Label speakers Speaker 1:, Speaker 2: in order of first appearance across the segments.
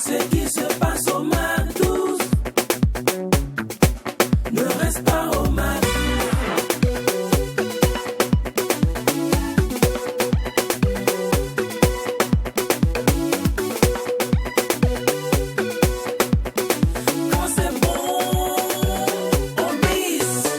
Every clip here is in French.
Speaker 1: Ce qui se passe au MAC12 ne reste pas au MAC. Quand c'est bon, on bise.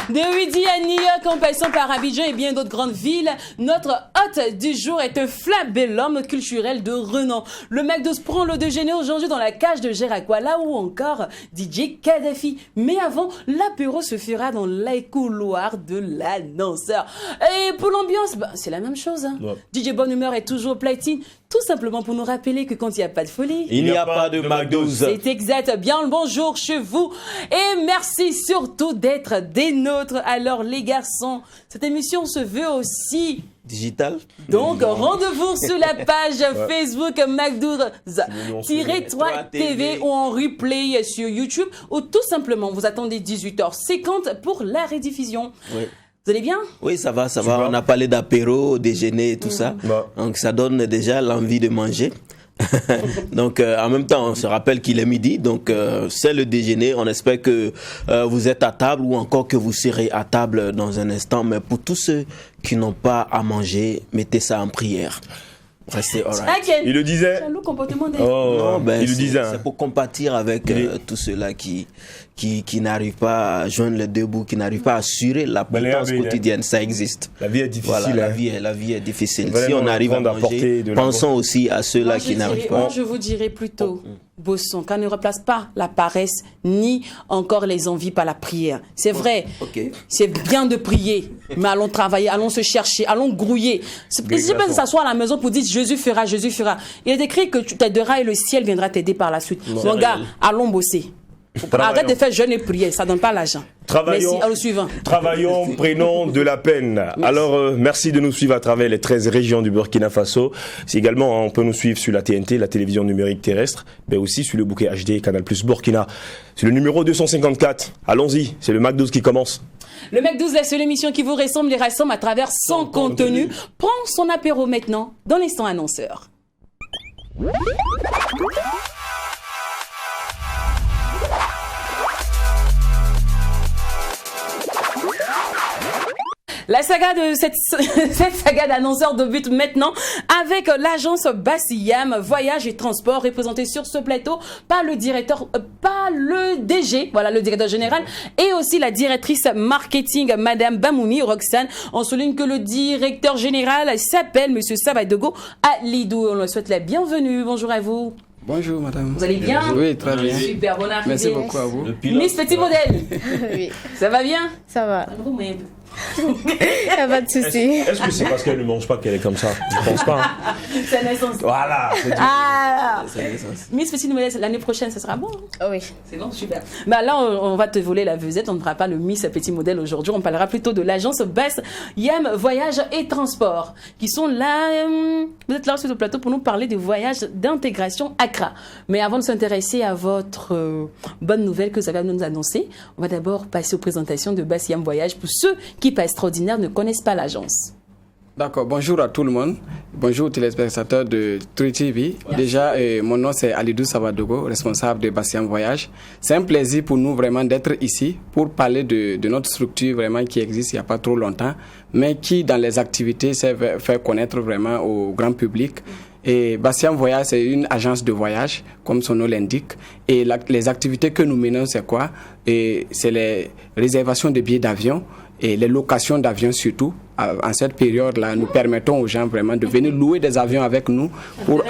Speaker 2: De Widi à New York, en passant par Abidjan et bien d'autres grandes villes, notre hôte du jour est un flabellum culturel de renom. Le MAC12 prend le déjeuner aujourd'hui dans la cage de Géraquois, là où encore DJ Kadhafi. Mais avant, l'apéro se fera dans les couloirs de l'annonceur. Et pour l'ambiance, c'est la même chose. Hein. Ouais. DJ Bonne Humeur est toujours platine, tout simplement pour nous rappeler que quand il n'y a pas de folie,
Speaker 3: il n'y a pas de MAC12.
Speaker 2: C'est exact. Bien le bonjour chez vous. Et merci surtout d'être des nôtres. Alors les garçons, cette émission se veut aussi
Speaker 3: digital.
Speaker 2: Donc rendez-vous sur la page Facebook MAC12-3 TV ou en replay sur YouTube, ou tout simplement vous attendez 18h50 pour la rediffusion. Oui. Vous allez bien?
Speaker 3: Oui, ça va. On a parlé d'apéro, déjeuner et tout ça. Donc ça donne déjà l'envie de manger. Donc en même temps, on se rappelle qu'il est midi, donc c'est le déjeuner. On espère que vous êtes à table ou encore que vous serez à table dans un instant. Mais pour tous ceux qui n'ont pas à manger, mettez ça en prière. Restez alright.
Speaker 4: Il le disait.
Speaker 3: Non,
Speaker 4: il le disait.
Speaker 3: C'est pour compatir avec tous ceux-là qui n'arrivent pas à joindre les deux bouts, qui n'arrivent pas à assurer la potence quotidienne. Ça existe.
Speaker 4: La vie est difficile.
Speaker 3: Voilà, la vie est difficile. Vraiment, si on arrive à manger, pensons aussi à ceux-là qui n'arrivent pas.
Speaker 2: Moi, je vous dirais plutôt, bossons, qu'on ne replace pas la paresse ni encore les envies par la prière. C'est vrai, c'est bien de prier, mais allons travailler, allons se chercher, allons grouiller. Si je peux s'asseoir à la maison pour dire Jésus fera, Jésus fera. Il est écrit que tu t'aideras et le ciel viendra t'aider par la suite. Mon gars, allons bosser. Arrête de faire jeûne et prier, ça ne donne pas l'argent.
Speaker 4: Travaillons, prenons de la peine. Merci. Alors, merci de nous suivre à travers les 13 régions du Burkina Faso. C'est également, on peut nous suivre sur la TNT, la télévision numérique terrestre, mais aussi sur le bouquet HD Canal Plus Burkina. C'est le numéro 254. Allons-y, c'est le MAC12 qui commence.
Speaker 2: Le MAC12, la seule émission qui vous rassemble à travers son contenu. Prends son apéro maintenant, dans l'instant annonceur. La saga de cette saga d'annonceurs débute maintenant avec l'agence Bassiam Voyage et Transport, représentée sur ce plateau par le directeur, par le DG, voilà, le directeur général, et aussi la directrice marketing, Madame Bamouni Roxane. On souligne que le directeur général s'appelle Monsieur Sabadogo Alidou. On lui souhaite la bienvenue. Bonjour à vous.
Speaker 5: Bonjour madame.
Speaker 2: Vous allez bien?
Speaker 5: Oui, très bien.
Speaker 2: Super, bonne arrivée.
Speaker 5: Merci beaucoup à vous.
Speaker 2: Miss Petit Modèle.
Speaker 6: Oui.
Speaker 2: Ça va bien?
Speaker 6: Ça va. Il n'y a pas de souci.
Speaker 4: Est-ce que c'est parce qu'elle ne mange pas qu'elle est comme ça? Je pense pas.
Speaker 2: C'est la naissance.
Speaker 4: Voilà.
Speaker 2: C'est la naissance. Miss Petit Modèle, l'année prochaine, ça sera bon?
Speaker 6: Oui.
Speaker 2: C'est bon, super. Bah là, on va te voler la vedette. On ne fera pas le Miss Petit Modèle aujourd'hui. On parlera plutôt de l'agence Bassiam Voyage et Transport, qui sont là. Vous êtes là sur le plateau pour nous parler des voyages d'intégration Accra. Mais avant de s'intéresser à votre bonne nouvelle que vous allez nous annoncer, on va d'abord passer aux présentations de Bassiam Voyage pour ceux qui, pas extraordinaire, ne connaissent pas l'agence.
Speaker 5: D'accord, bonjour à tout le monde. Bonjour aux téléspectateurs de Tri TV. Déjà, mon nom c'est Alidou Sabadogo, responsable de Bassiam Voyage. C'est un plaisir pour nous vraiment d'être ici pour parler de notre structure vraiment qui existe il n'y a pas trop longtemps, mais qui dans les activités s'est fait connaître vraiment au grand public. Et Bassiam Voyage, c'est une agence de voyage, comme son nom l'indique. Et les activités que nous menons, c'est quoi? C'est les réservations de billets d'avion et les locations d'avions surtout. En cette période-là, nous permettons aux gens vraiment de venir louer des avions avec nous pour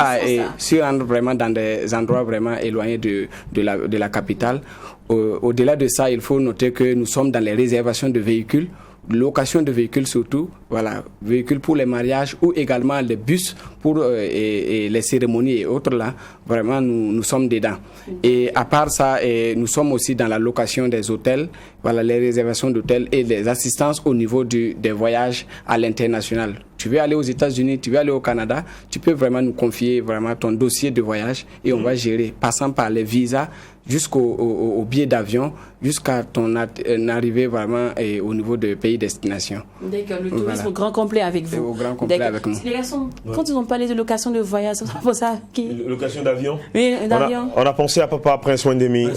Speaker 5: se rendre vraiment dans des endroits vraiment éloignés de la capitale. Au-delà de ça, il faut noter que nous sommes dans les réservations de véhicules, location de véhicules surtout, voilà, véhicules pour les mariages ou également les bus pour et les cérémonies et autres là, vraiment nous sommes dedans. Et à part ça, nous sommes aussi dans la location des hôtels, voilà, les réservations d'hôtels et les assistances au niveau des voyages à l'international. Tu veux aller aux États-Unis, tu veux aller au Canada, tu peux vraiment nous confier vraiment ton dossier de voyage et on va gérer, passant par les visas jusqu'au billet d'avion, jusqu'à ton arrivée vraiment au niveau de pays destination.
Speaker 2: D'accord, le tourisme au grand complet avec vous.
Speaker 5: Au grand complet
Speaker 2: D'accord.
Speaker 5: avec nous.
Speaker 2: Les garçons, quand ils ont parlé de location de voyage, ça pour ça qui...
Speaker 4: Location d'avion.
Speaker 2: Oui, d'avion.
Speaker 4: On a pensé à Papa Prince Wendemi.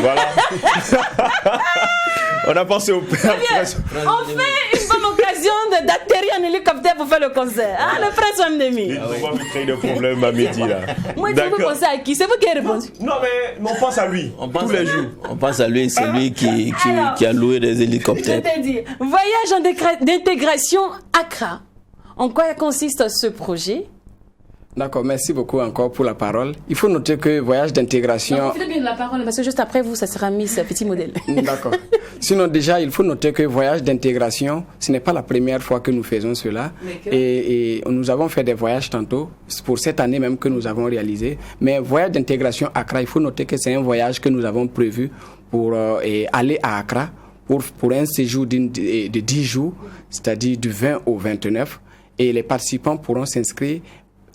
Speaker 4: Voilà. On a pensé au père Prince.
Speaker 2: On fait une bonne occasion d'atterrir en hélicoptère pour faire le concert. Ah, le Prince Wendemi.
Speaker 4: On va me créer des problèmes à midi là.
Speaker 2: Moi, vous pensez à qui? C'est vous qui avez répondu.
Speaker 4: Non mais on pense à lui. Tous les jours.
Speaker 3: On pense à lui, c'est lui qui a loué des hélicoptères.
Speaker 2: Je t'ai dit, voyage d'intégration Accra. En quoi consiste ce projet?
Speaker 5: D'accord, merci beaucoup encore pour la parole. Il faut noter que voyage d'intégration...
Speaker 2: Profitez bien de la parole, parce que juste après vous, ça sera mis ce petit modèle.
Speaker 5: D'accord. Sinon, déjà, il faut noter que voyage d'intégration, ce n'est pas la première fois que nous faisons cela. Et nous avons fait des voyages tantôt, pour cette année même que nous avons réalisé. Mais voyage d'intégration Accra, il faut noter que c'est un voyage que nous avons prévu pour aller à Accra pour un séjour de 10 jours, c'est-à-dire du 20 au 29. Et les participants pourront s'inscrire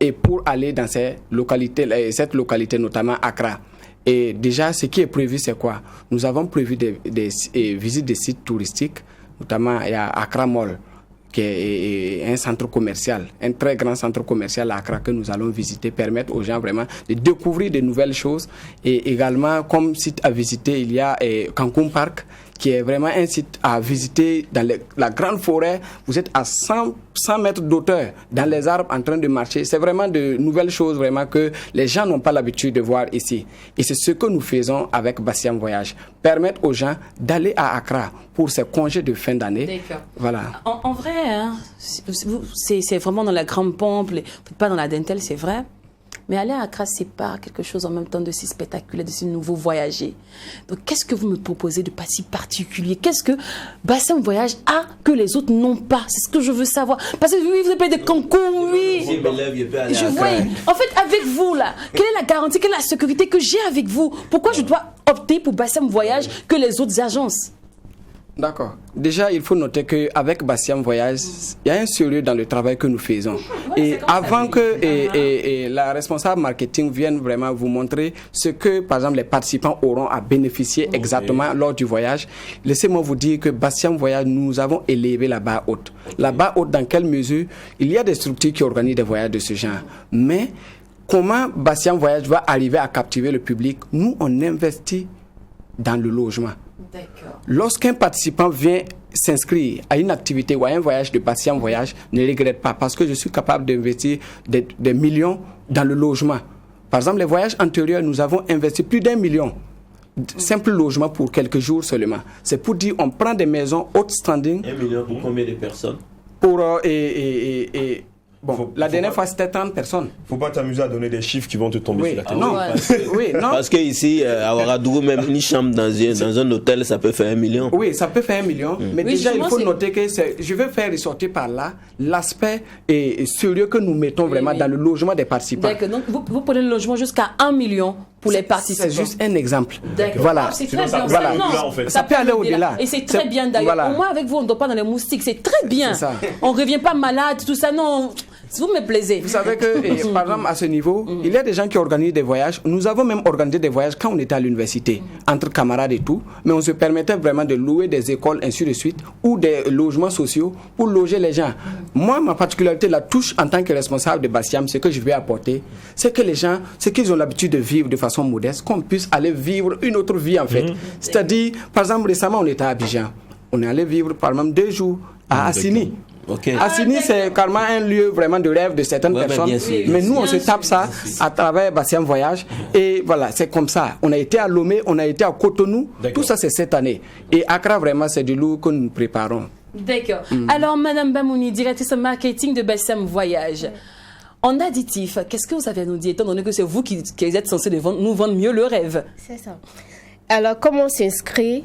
Speaker 5: et pour aller dans cette localité, notamment Accra. Et déjà, ce qui est prévu, c'est quoi? Nous avons prévu des visites des sites touristiques, notamment il y a Accra Mall, qui est un centre commercial, un très grand centre commercial à Accra que nous allons visiter, permettre aux gens vraiment de découvrir de nouvelles choses. Et également, comme site à visiter, il y a Cancun Park, qui est vraiment un site à visiter dans la grande forêt. Vous êtes à 100 mètres d'auteur dans les arbres en train de marcher. C'est vraiment de nouvelles choses vraiment que les gens n'ont pas l'habitude de voir ici. Et c'est ce que nous faisons avec Bassiam Voyage. Permettre aux gens d'aller à Accra pour ces congés de fin d'année.
Speaker 2: D'accord.
Speaker 5: Voilà.
Speaker 2: En vrai, hein, c'est vraiment dans la grande pompe, pas dans la dentelle, c'est vrai. Mais aller à Accra, c'est pas quelque chose en même temps de si spectaculaire, de si nouveau voyager. Donc, qu'est-ce que vous me proposez de pas si particulier? Qu'est-ce que Bassiam Voyage a que les autres n'ont pas? C'est ce que je veux savoir. Parce que oui, vous avez des Cancun, oui. Je vois. En fait, avec vous, là, quelle est la garantie, quelle est la sécurité que j'ai avec vous? Pourquoi je dois opter pour Bassiam Voyage que les autres agences?
Speaker 5: D'accord. Déjà, il faut noter qu'avec Bassiam Voyage, il y a un sérieux dans le travail que nous faisons. Et avant que la responsable marketing vienne vraiment vous montrer ce que, par exemple, les participants auront à bénéficier exactement lors du voyage, laissez-moi vous dire que Bassiam Voyage, nous avons élevé la barre haute. La barre haute, dans quelle mesure? Il y a des structures qui organisent des voyages de ce genre. Mais comment Bassiam Voyage va arriver à captiver le public? Nous, on investit dans le logement. Lorsqu'un participant vient s'inscrire à une activité ou à un voyage de Bassiam Voyage, ne regrette pas parce que je suis capable d'investir des millions dans le logement. Par exemple, les voyages antérieurs, nous avons investi plus d'1 million. Simple logement pour quelques jours seulement. C'est pour dire on prend des maisons haute standing.
Speaker 3: 1 million pour combien de personnes?
Speaker 5: Pour bon, la dernière fois, c'était 30 personnes.
Speaker 4: Faut pas t'amuser à donner des chiffres qui vont te tomber sur la tête.
Speaker 5: Non, non.
Speaker 3: Parce que ici, à Ouagadougou, même une chambre dans un hôtel, ça peut faire 1 million.
Speaker 5: Oui, ça peut faire 1 million. Mais
Speaker 2: oui,
Speaker 5: déjà, il faut noter que je vais faire ressortir par là l'aspect sérieux que nous mettons vraiment dans le logement des participants.
Speaker 2: D'accord. Donc, vous prenez le logement jusqu'à 1 million pour les participants.
Speaker 5: C'est juste un exemple.
Speaker 2: D'accord.
Speaker 5: Voilà.
Speaker 2: C'est très bien.
Speaker 5: Voilà.
Speaker 2: Ça peut aller au-delà. Et c'est très bien d'ailleurs.
Speaker 5: Voilà.
Speaker 2: Au moins, avec vous, on ne dort pas dans les moustiques. C'est très bien.
Speaker 5: C'est ça.
Speaker 2: On ne revient pas malade, tout ça. Non. Vous me plaisez.
Speaker 5: Vous savez que, par exemple, à ce niveau, il y a des gens qui organisent des voyages. Nous avons même organisé des voyages quand on était à l'université, entre camarades et tout. Mais on se permettait vraiment de louer des écoles, ainsi de suite, ou des logements sociaux pour loger les gens. Moi, ma particularité, la touche en tant que responsable de Bassiam, ce que je vais apporter, c'est que les gens, ce qu'ils ont l'habitude de vivre de façon modeste, qu'on puisse aller vivre une autre vie, en fait. C'est-à-dire, par exemple, récemment, on était à Abidjan. On est allé vivre, par exemple, 2 jours à Assini.
Speaker 3: Okay.
Speaker 5: Assini, c'est carrément un lieu vraiment de rêve de certaines personnes. Mais nous, on se tape ça à travers Bassiam Voyage. Et voilà, c'est comme ça. On a été à Lomé, on a été à Cotonou. Tout ça, c'est cette année. Et Accra, vraiment, c'est du lourd que nous préparons.
Speaker 2: D'accord. Alors, Madame Bamouni, directrice marketing de Bassiam Voyage. En additif, qu'est-ce que vous avez à nous dire, étant donné que c'est vous qui êtes censé nous vendre mieux le rêve?
Speaker 6: C'est ça. Alors, comment on s'inscrit?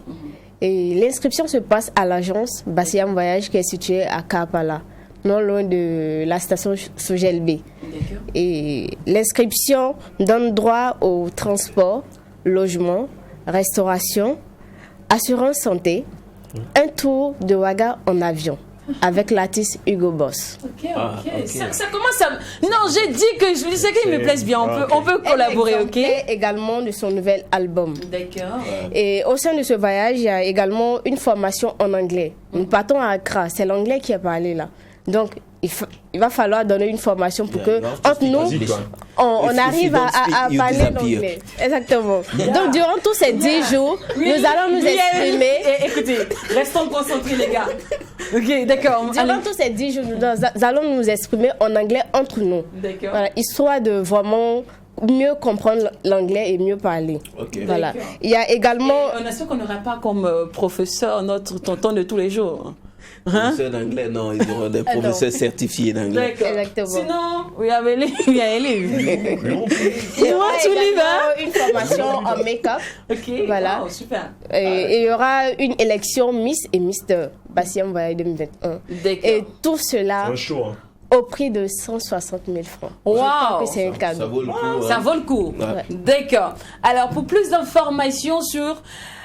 Speaker 6: Et l'inscription se passe à l'agence Bassiam Voyage qui est située à Kapala, non loin de la station Sogelb. Et l'inscription donne droit au transport, logement, restauration, assurance santé, un tour de Ouaga en avion avec l'artiste Hugo Boss.
Speaker 2: Ok. Ça commence à... Non, j'ai dit que je sais qu'il me plaise bien. On peut collaborer, ok?
Speaker 6: Également de son nouvel album.
Speaker 2: D'accord.
Speaker 6: Et au sein de ce voyage, il y a également une formation en anglais. Nous partons à Accra, c'est l'anglais qui est parlé là. Donc, il va falloir donner une formation pour que, entre nous, on arrive à parler l'anglais. Exactement. Donc, durant tous ces 10 jours, nous allons nous exprimer.
Speaker 2: Écoutez, restons concentrés, les gars. Ok, d'accord.
Speaker 6: Durant tous ces 10 jours, nous allons nous exprimer en anglais entre nous.
Speaker 2: D'accord.
Speaker 6: Voilà, histoire de vraiment mieux comprendre l'anglais et mieux parler.
Speaker 3: Okay.
Speaker 6: Voilà. Il y a également...
Speaker 2: Et on assure qu'on n'aura pas comme professeur notre tonton de tous les jours.
Speaker 3: Professeurs d'anglais, non, ils auront des professeurs certifiés d'anglais.
Speaker 2: D'accord.
Speaker 6: Exactement.
Speaker 2: Sinon, we have a leave.
Speaker 6: Il y aura également une formation en make-up.
Speaker 2: Ok,
Speaker 6: Voilà.
Speaker 2: wow, super.
Speaker 6: Et il y aura une élection Miss et Mister Bassiam Voyage 2021.
Speaker 2: D'accord.
Speaker 6: Et tout cela
Speaker 4: C'est un show, hein.
Speaker 6: au prix de 160 000 francs.
Speaker 2: Wow.
Speaker 6: Je crois que c'est un
Speaker 3: Ça
Speaker 6: cadeau.
Speaker 3: vaut le coup.
Speaker 2: Ça
Speaker 3: hein.
Speaker 2: vaut le coup.
Speaker 3: Ouais.
Speaker 2: D'accord. Alors, pour plus d'informations sur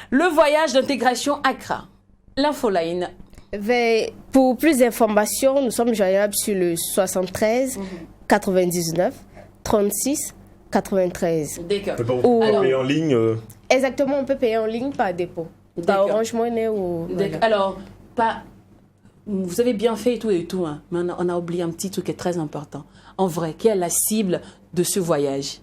Speaker 2: le voyage d'intégration Accra, l'infoline.
Speaker 6: Pour plus d'informations, nous sommes joignables sur le 73 99 36 93.
Speaker 2: D'accord.
Speaker 4: On peut
Speaker 6: Ou-
Speaker 4: pas payer en ligne.
Speaker 6: Exactement, on peut payer en ligne par dépôt. Par
Speaker 2: D'accord.
Speaker 6: Orange Money ou...
Speaker 2: D'accord.
Speaker 6: voilà.
Speaker 2: Alors, vous avez bien fait et tout, hein, mais on a oublié un petit truc qui est très important. En vrai, quelle est la cible de ce voyage?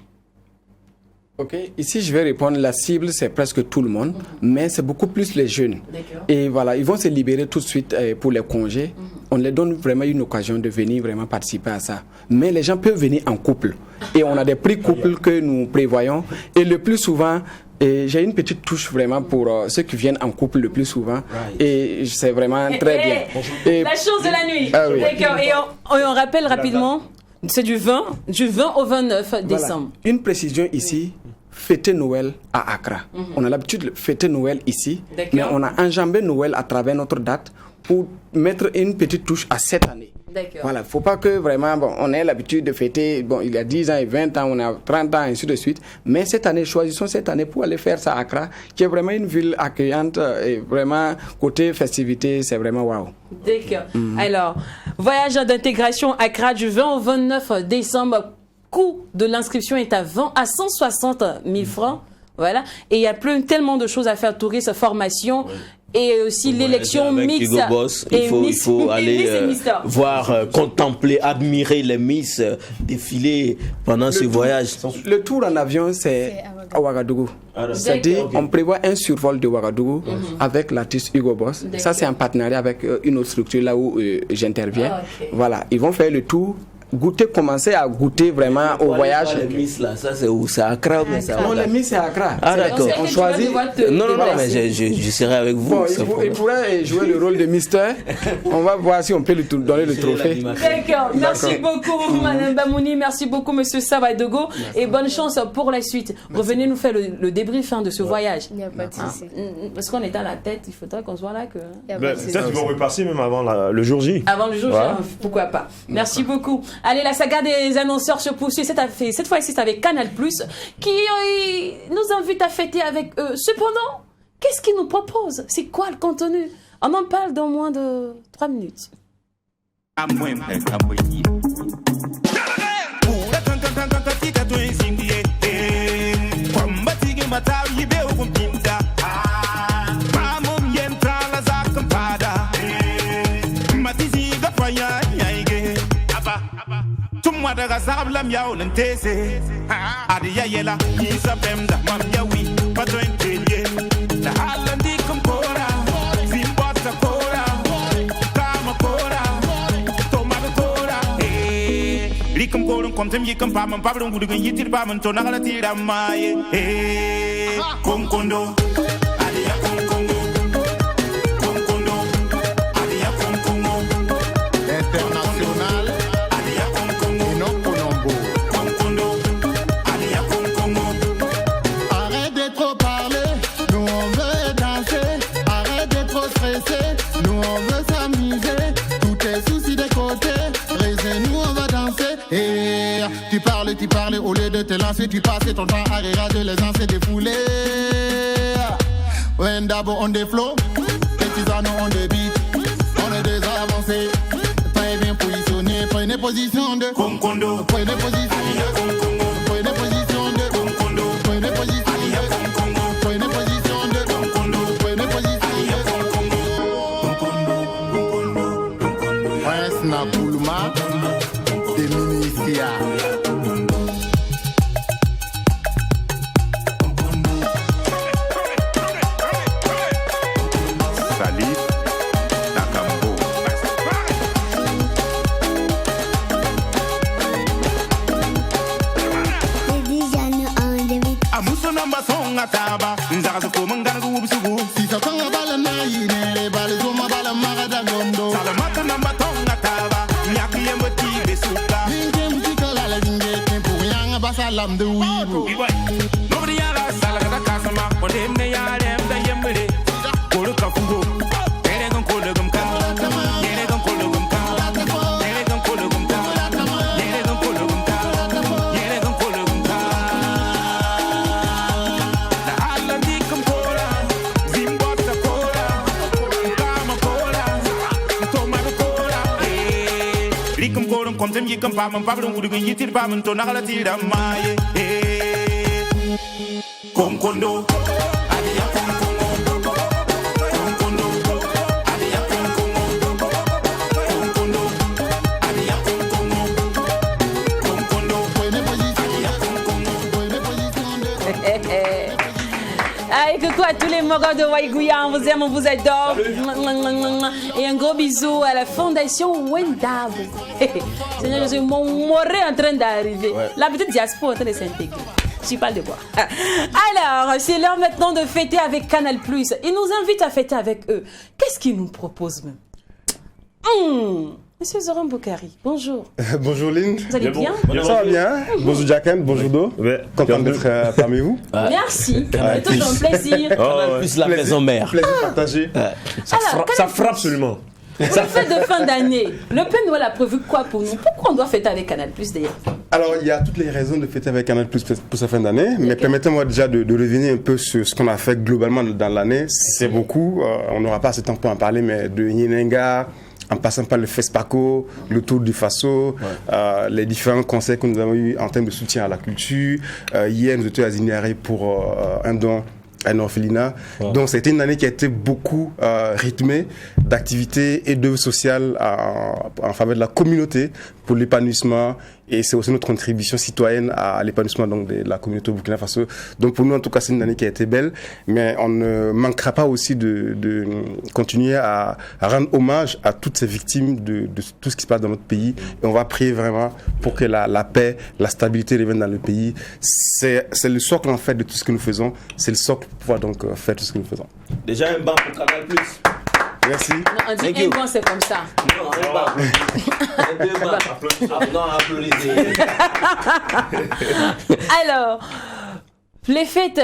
Speaker 5: Ok, ici je vais répondre, la cible c'est presque tout le monde, mais c'est beaucoup plus les jeunes.
Speaker 2: D'accord.
Speaker 5: Et voilà, ils vont se libérer tout de suite pour les congés. On leur donne vraiment une occasion de venir vraiment participer à ça. Mais les gens peuvent venir en couple. Et on a des prix couples que nous prévoyons. Et le plus souvent, j'ai une petite touche vraiment pour ceux qui viennent en couple le plus souvent. Et c'est vraiment très bien. Et
Speaker 2: La chose de la nuit.
Speaker 5: Ah oui.
Speaker 2: D'accord. Et on rappelle rapidement, c'est du 20 au 29
Speaker 5: voilà.
Speaker 2: décembre.
Speaker 5: Une précision ici, fêter Noël à Accra. On a l'habitude de fêter Noël ici,
Speaker 2: D'accord.
Speaker 5: mais on a enjambé Noël à travers notre date pour mettre une petite touche à cette année.
Speaker 2: D'accord.
Speaker 5: Voilà, faut pas que vraiment, on ait l'habitude de fêter, il y a 10 ans et 20 ans, on a 30 ans, et ainsi de suite. Mais cette année, choisissons cette année pour aller faire ça à Accra, qui est vraiment une ville accueillante et vraiment, côté festivité, c'est vraiment waouh.
Speaker 2: D'accord. Alors, voyage d'intégration Accra du 20 au 29 décembre. Coût de l'inscription est à 160 000 francs. Voilà. Et il y a tellement de choses à faire, tourisme, formation. Et aussi l'élection
Speaker 3: Avec
Speaker 2: mix.
Speaker 3: Hugo Boss, il faut aller voir, contempler, admirer les Miss défiler pendant ce voyage.
Speaker 5: Le tour en avion, c'est à Ouagadougou. C'est-à-dire, on prévoit un survol de Ouagadougou avec l'artiste Hugo Boss. Ça, c'est en partenariat avec une autre structure là où j'interviens. Voilà, ils vont faire le tour. Commencer à goûter vraiment au voyage.
Speaker 3: Les Miss là, ça c'est où? C'est à Accra ou bien c'est à
Speaker 5: Non,
Speaker 3: Ouagadougou?
Speaker 5: les Miss c'est à Accra.
Speaker 3: Ah d'accord.
Speaker 5: On choisit.
Speaker 3: Non, mais je serai avec vous.
Speaker 5: Bon,
Speaker 3: sans
Speaker 5: il
Speaker 3: problème.
Speaker 5: pourrait jouer le rôle de Mister. On va voir si on peut lui donner le trophée.
Speaker 2: D'accord. Merci beaucoup, Madame Bamouni. Merci beaucoup, Monsieur Savadogo. Et bonne chance pour la suite. Revenez nous faire le débrief de ce voyage.
Speaker 6: Il n'y a pas de souci.
Speaker 2: Parce qu'on est à la tête, il faudra qu'on soit là.
Speaker 6: Il y a pas de souci.
Speaker 4: Peut-être qu'ils vont repasser même avant le jour J.
Speaker 2: Avant le jour,
Speaker 4: Voilà.
Speaker 2: pourquoi pas. Merci beaucoup. Allez, la saga des annonceurs se poursuit. Cette fois-ci, c'est avec Canal+, qui nous invite à fêter avec eux. Cependant, qu'est-ce qu'ils nous proposent? C'est quoi le contenu? On en parle dans moins de 3 minutes.
Speaker 7: daga sablam yaw nan tese adiya yela ni sabem da mam yawi pato entelye da halandi kum kora zimbota kora kama kora toma kora likum korum komtem yikum pamam pabrum gudugan yitir pamam to nagala tira maye kom kondo adiya kom kondo
Speaker 8: Tu parlais au lieu de te lancer, tu passais ton temps à regarder les anciens défouler. When d'abord on des flots, les tisanes on des beats, on est déjà avancé. Très bien positionné, prenez position de
Speaker 7: Konkondo,
Speaker 8: prenez position de Konkondo, prenez position de Konkondo, prenez position de Konkondo, prenez position de Konkondo, prenez position de Konkondo, Konkondo, Konkondo, Konkondo. Ouais, snap. Ria.
Speaker 7: Salif Nakambo. Amuso namba songa taba, nzaga ko mangana ko busugu.
Speaker 8: Sisa tanga bala na yinere bala zoma bala magada gondo.
Speaker 7: Salamata namba tonga taba, nyaki yembo tibe suka.
Speaker 8: Ninge mtika lala ninge tempo yanga basalam de wibu.
Speaker 7: Nobody yala salaga da kasama, onde me yale mda yembre. Kolo kafugo, tere gon kolo gum ka. Tere gon kolo gum ka. Tere gon kolo gum ka. Tere gon kolo gum ka. Tere gon kolo gum ka. La alla di kum kola, zimbota kola, kama kola, toma kola. Rikum korum kom tem yikum pamam pabrum udugun yitir pamam to nagala tira maye. Kom kondo, adiya kom kondo. Kom kondo, adiya kom kondo. Kom kondo, adiya kom kondo. Kom kondo, adiya kom kondo.
Speaker 2: Allez, coucou à tous les mogos de Waïgouya, on vous aime, on vous adore. Et un gros bisou à la fondation Wendab. Seigneur Jésus, mon moré en train d'arriver. La petite diaspora est en train de s'intégrer. Je parle de quoi. Alors, c'est l'heure maintenant de fêter avec Canal+. Ils nous invitent à fêter avec eux. Qu'est-ce qu'ils nous proposent même? Monsieur Zoran Boukari, bonjour.
Speaker 9: Bonjour Lynn.
Speaker 2: Vous allez bien?
Speaker 9: Ça va bien. Bonjour Jacqueline, bonjour Do. Content d'être parmi vous.
Speaker 2: Merci. C'est toujours un plaisir.
Speaker 3: Canal Plus la maison mère.
Speaker 9: Plaisir partagé.
Speaker 4: Ça frappe absolument.
Speaker 2: Pour la fête de fin d'année, le Père Noël a prévu quoi pour nous? Pourquoi on doit fêter avec Canal+, d'ailleurs?
Speaker 9: Alors, il y a toutes les raisons de fêter avec Canal+ pour sa fin d'année, mais permettez-moi déjà de revenir un peu sur ce qu'on a fait globalement dans l'année. C'est beaucoup, on n'aura pas assez de temps pour en parler, mais de Yenenga, en passant par le FESPACO, le Tour du Faso, les différents conseils que nous avons eu en termes de soutien à la culture. Hier, nous étions à Ziniaré pour un don à une orphelinat. Donc c'était une année qui a été beaucoup rythmée d'activités et d'œuvres sociales en faveur de la communauté pour l'épanouissement, et c'est aussi notre contribution citoyenne à l'épanouissement donc de la communauté au Burkina Faso. Donc pour nous en tout cas c'est une année qui a été belle, mais on ne manquera pas aussi de continuer à rendre hommage à toutes ces victimes de tout ce qui se passe dans notre pays, et on va prier vraiment pour que la paix, la stabilité reviennent dans le pays. C'est le socle en fait de tout ce que nous faisons, c'est le socle pour pouvoir donc faire tout ce que nous faisons.
Speaker 3: Déjà un banc pour Canal+.
Speaker 9: Merci.
Speaker 2: Non, on dit un banc, c'est comme ça.
Speaker 3: Non, un banc. Deux bancs. Non, applaudissez.
Speaker 2: Alors, les fêtes,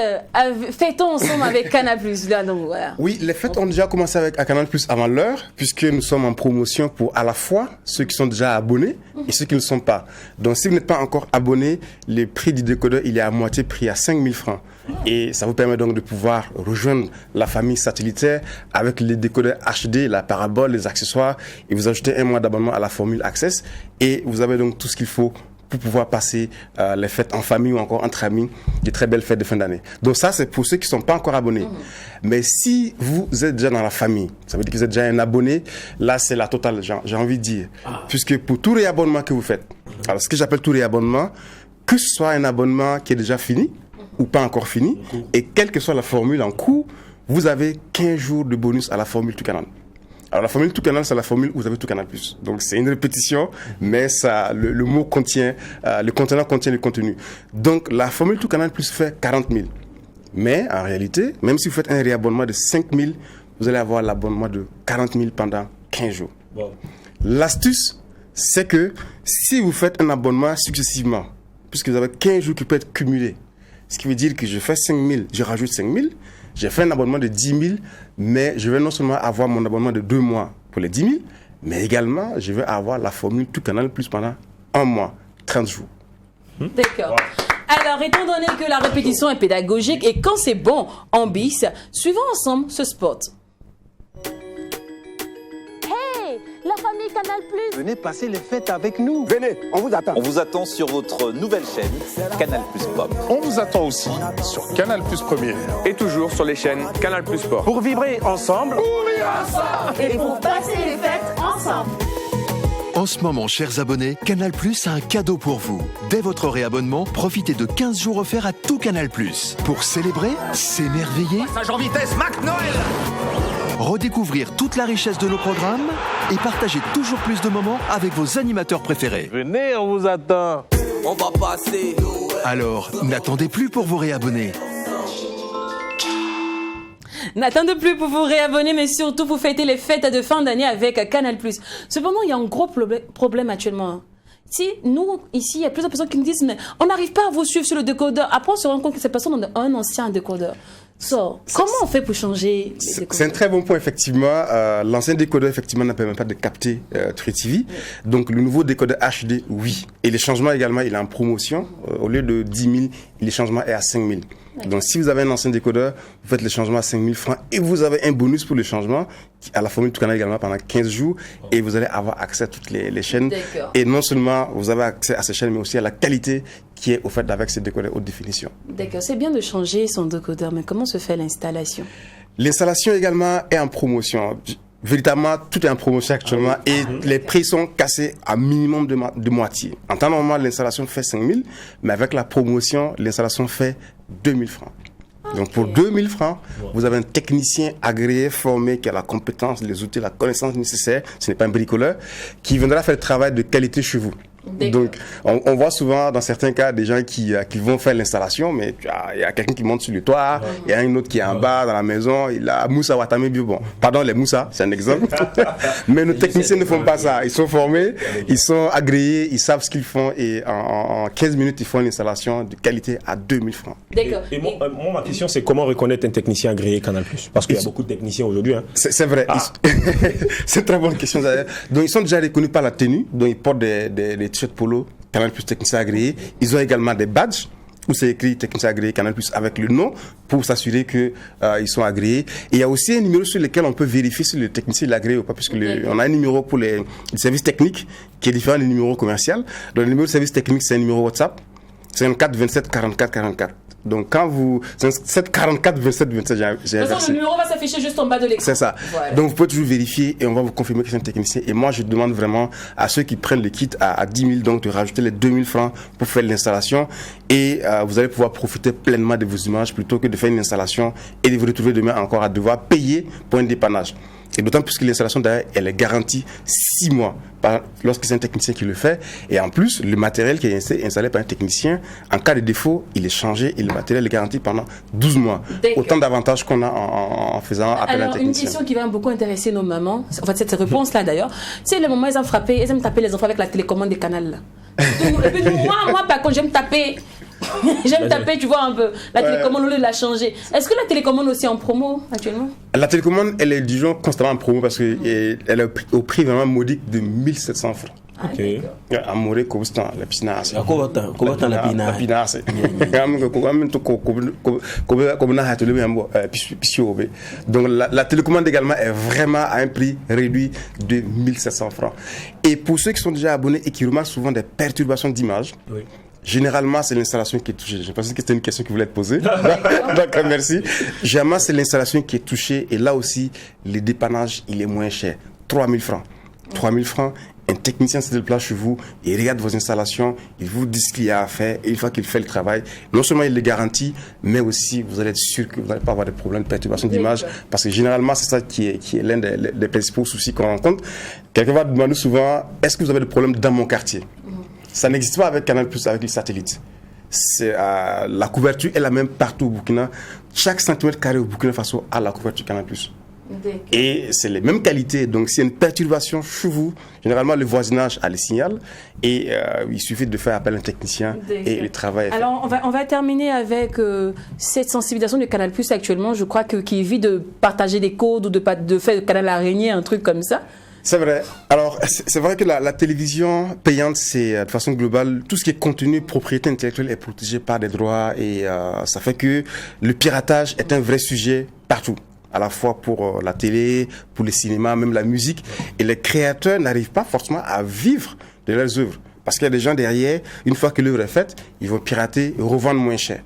Speaker 2: fêtons ensemble avec Canal+. Là, donc, voilà.
Speaker 9: Oui, les fêtes ont déjà commencé à Canal+ avant l'heure, puisque nous sommes en promotion pour à la fois ceux qui sont déjà abonnés et ceux qui ne le sont pas. Donc si vous n'êtes pas encore abonné, le prix du décodeur, il est à moitié prix, à 5 000 francs. Et ça vous permet donc de pouvoir rejoindre la famille satellitaire avec les décodeurs HD, la parabole, les accessoires, et vous ajoutez un mois d'abonnement à la formule Access, et vous avez donc tout ce qu'il faut pour pouvoir passer les fêtes en famille ou encore entre amis, des très belles fêtes de fin d'année. Donc ça, c'est pour ceux qui ne sont pas encore abonnés. Mais si vous êtes déjà dans la famille, ça veut dire que vous êtes déjà un abonné, là, c'est la totale, j'ai envie de dire. Puisque pour tout réabonnement que vous faites, alors ce que j'appelle tout réabonnement, que ce soit un abonnement qui est déjà fini ou pas encore fini, et quelle que soit la formule en cours, vous avez 15 jours de bonus à la formule Tout Canal. Alors la formule Tout Canal, c'est la formule où vous avez Tout Canal+. Donc c'est une répétition, mais ça, le mot contient, le contenant contient le contenu. Donc la formule Tout Canal+ fait 40 000. Mais en réalité, même si vous faites un réabonnement de 5 000, vous allez avoir l'abonnement de 40 000 pendant 15 jours. Wow. L'astuce, c'est que si vous faites un abonnement successivement, puisque vous avez 15 jours qui peuvent être cumulés, ce qui veut dire que je fais 5 000, je rajoute 5 000, j'ai fait un abonnement de 10 000, mais je vais non seulement avoir mon abonnement de 2 mois pour les 10 000, mais également, je vais avoir la formule Tout Canal+ pendant 1 mois, 30 jours.
Speaker 2: D'accord. Wow. Alors, étant donné que la répétition est pédagogique et quand c'est bon, on bis, suivons ensemble ce spot.
Speaker 10: La famille Canal+.
Speaker 11: Venez passer les fêtes avec nous.
Speaker 12: Venez, on vous attend.
Speaker 11: On vous attend sur votre nouvelle chaîne, Canal+ Pop.
Speaker 12: On vous attend aussi sur Canal+ Première.
Speaker 13: Et toujours sur les chaînes Canal+ Sport.
Speaker 12: Pour vivrer ensemble.
Speaker 10: Et pour passer les fêtes ensemble.
Speaker 14: En ce moment, chers abonnés, Canal+ a un cadeau pour vous. Dès votre réabonnement, profitez de 15 jours offerts à tout Canal+. Pour célébrer, s'émerveiller,
Speaker 15: Passage en vitesse, Mac Noël.
Speaker 14: redécouvrir toute la richesse de nos programmes et partager toujours plus de moments avec vos animateurs préférés.
Speaker 15: Venez, on vous attend.
Speaker 1: On va passer.
Speaker 14: Alors, n'attendez plus pour vous réabonner.
Speaker 2: N'attendez plus pour vous réabonner, mais surtout pour fêter les fêtes de fin d'année avec Canal+. Cependant, il y a un gros problème actuellement. Si nous, ici, il y a plusieurs personnes qui nous disent, mais on n'arrive pas à vous suivre sur le décodeur. Après, on se rend compte que ces personnes ont un ancien décodeur. Comment on fait pour changer les décodeurs?
Speaker 9: C'est un très bon point, effectivement. L'ancien décodeur, effectivement, ne permet pas de capter True TV. Donc, le nouveau décodeur HD, oui. Et les changements également, il est en promotion. Au lieu de 10 000, les changements est à 5 000. Donc, si vous avez un ancien décodeur, vous faites les changements à 5 000 francs et vous avez un bonus pour le changement à la formule tout canal également pendant 15 jours et vous allez avoir accès à toutes les chaînes. Et non seulement vous avez accès à ces chaînes, mais aussi à la qualité qui est offerte avec ces décodeurs haute définition.
Speaker 2: D'accord, c'est bien de changer son décodeur, mais comment se fait l'installation?
Speaker 9: L'installation également est en promotion. Véritablement, tout est en promotion actuellement et les prix sont cassés à minimum de moitié. En temps normal, l'installation fait 5 000, mais avec la promotion, l'installation fait 2 000 francs. Donc pour 2 000 francs, vous avez un technicien agréé, formé, qui a la compétence, les outils, la connaissance nécessaire, ce n'est pas un bricoleur, qui viendra faire le travail de qualité chez vous. Donc, on voit souvent dans certains cas des gens qui vont faire l'installation, mais il y a quelqu'un qui monte sur le toit, il y a un autre qui est en bas dans la maison, il a Moussa Watame Bio. Bon, pardon, les Moussa, c'est un exemple. Mais nos techniciens ne font pas ça. Ils sont formés, ils sont agréés, ils savent ce qu'ils font et en 15 minutes, ils font l'installation de qualité à 2 000 francs.
Speaker 2: D'accord.
Speaker 4: Et moi, ma question, c'est comment reconnaître un technicien agréé Canal+? Parce qu'il y a beaucoup de techniciens aujourd'hui. Hein.
Speaker 9: C'est vrai. C'est une très bonne question. Donc, ils sont déjà reconnus par la tenue. Donc, ils portent des t-shirts polo, Canal+ technicien agréé. Ils ont également des badges où c'est écrit technicien agréé Canal+ avec le nom pour s'assurer que ils sont agréés. Et il y a aussi un numéro sur lequel on peut vérifier si le technicien est agréé ou pas, puisque on a un numéro pour les services techniques qui est différent du numéro commercial. Donc, le numéro de service technique, c'est un numéro WhatsApp. C'est 54 27 44 44. Donc, quand vous... C'est 44 27 27, j'ai inversé.
Speaker 2: Le numéro va s'afficher juste en bas de l'écran.
Speaker 9: C'est ça.
Speaker 2: Voilà.
Speaker 9: Donc, vous pouvez toujours vérifier et on va vous confirmer que c'est un technicien. Et moi, je demande vraiment à ceux qui prennent le kit à 10 000, donc de rajouter les 2 000 francs pour faire l'installation. Et vous allez pouvoir profiter pleinement de vos images plutôt que de faire une installation et de vous retrouver demain encore à devoir payer pour un dépannage. Et d'autant plus que l'installation, d'ailleurs, elle est garantie 6 mois lorsque c'est un technicien qui le fait. Et en plus, le matériel qui est installé par un technicien, en cas de défaut, il est changé et le matériel est garanti pendant 12 mois. Autant d'avantages qu'on a en faisant appel à un technicien.
Speaker 2: Une question qui va beaucoup intéresser nos mamans, en fait, cette réponse-là d'ailleurs, c'est les mamans, elles ont frappé, elles aiment taper les enfants avec la télécommande des canals. Là. Et puis moi, par contre, j'aime taper. J'aime taper, tu vois, un peu. La télécommande, au lieu de la changer. Est-ce que la télécommande aussi est en promo actuellement?
Speaker 9: La télécommande, elle est, disons, constamment en promo parce qu'elle est au prix vraiment modique de 1 700 francs.
Speaker 4: Ok.
Speaker 9: Amore Kobustan, la piscine.
Speaker 3: Comment la pina?
Speaker 9: Donc la télécommande également est vraiment à un prix réduit de 1 700 francs. Et pour ceux qui sont déjà abonnés et qui remarquent souvent des perturbations d'image, généralement, c'est l'installation qui est touchée. Je pensais que c'était une question qui voulait être posée. Donc, merci. Généralement, c'est l'installation qui est touchée. Et là aussi, le dépannage, il est moins cher. 3 000 francs. 3 000 francs. Un technicien se déplace chez vous, il regarde vos installations, il vous dit ce qu'il y a à faire. Et une fois qu'il fait le travail, non seulement il le garantit, mais aussi vous allez être sûr que vous n'allez pas avoir de problèmes de perturbation d'image. Parce que généralement, c'est ça qui est l'un des principaux soucis qu'on rencontre. Quelqu'un va demander souvent, est-ce que vous avez des problèmes dans mon quartier? Ça n'existe pas avec Canal+, avec les satellites. La couverture est la même partout au Burkina. Chaque centimètre carré au Burkina Faso a la couverture Canal+. Et c'est les mêmes qualités. Donc, s'il y a une perturbation chez vous, généralement, le voisinage a le signal. Et il suffit de faire appel à un technicien et le travail est fait.
Speaker 2: Alors, on va terminer avec cette sensibilisation du Canal+ actuellement. Je crois qui évite de partager des codes ou de faire le canal araignée, un truc comme ça.
Speaker 9: C'est vrai. Alors, c'est vrai que la télévision payante, c'est de façon globale, tout ce qui est contenu, propriété intellectuelle est protégé par des droits et ça fait que le piratage est un vrai sujet partout. À la fois pour la télé, pour le cinéma, même la musique. Et les créateurs n'arrivent pas forcément à vivre de leurs œuvres. Parce qu'il y a des gens derrière, une fois que l'œuvre est faite, ils vont pirater et revendre moins cher.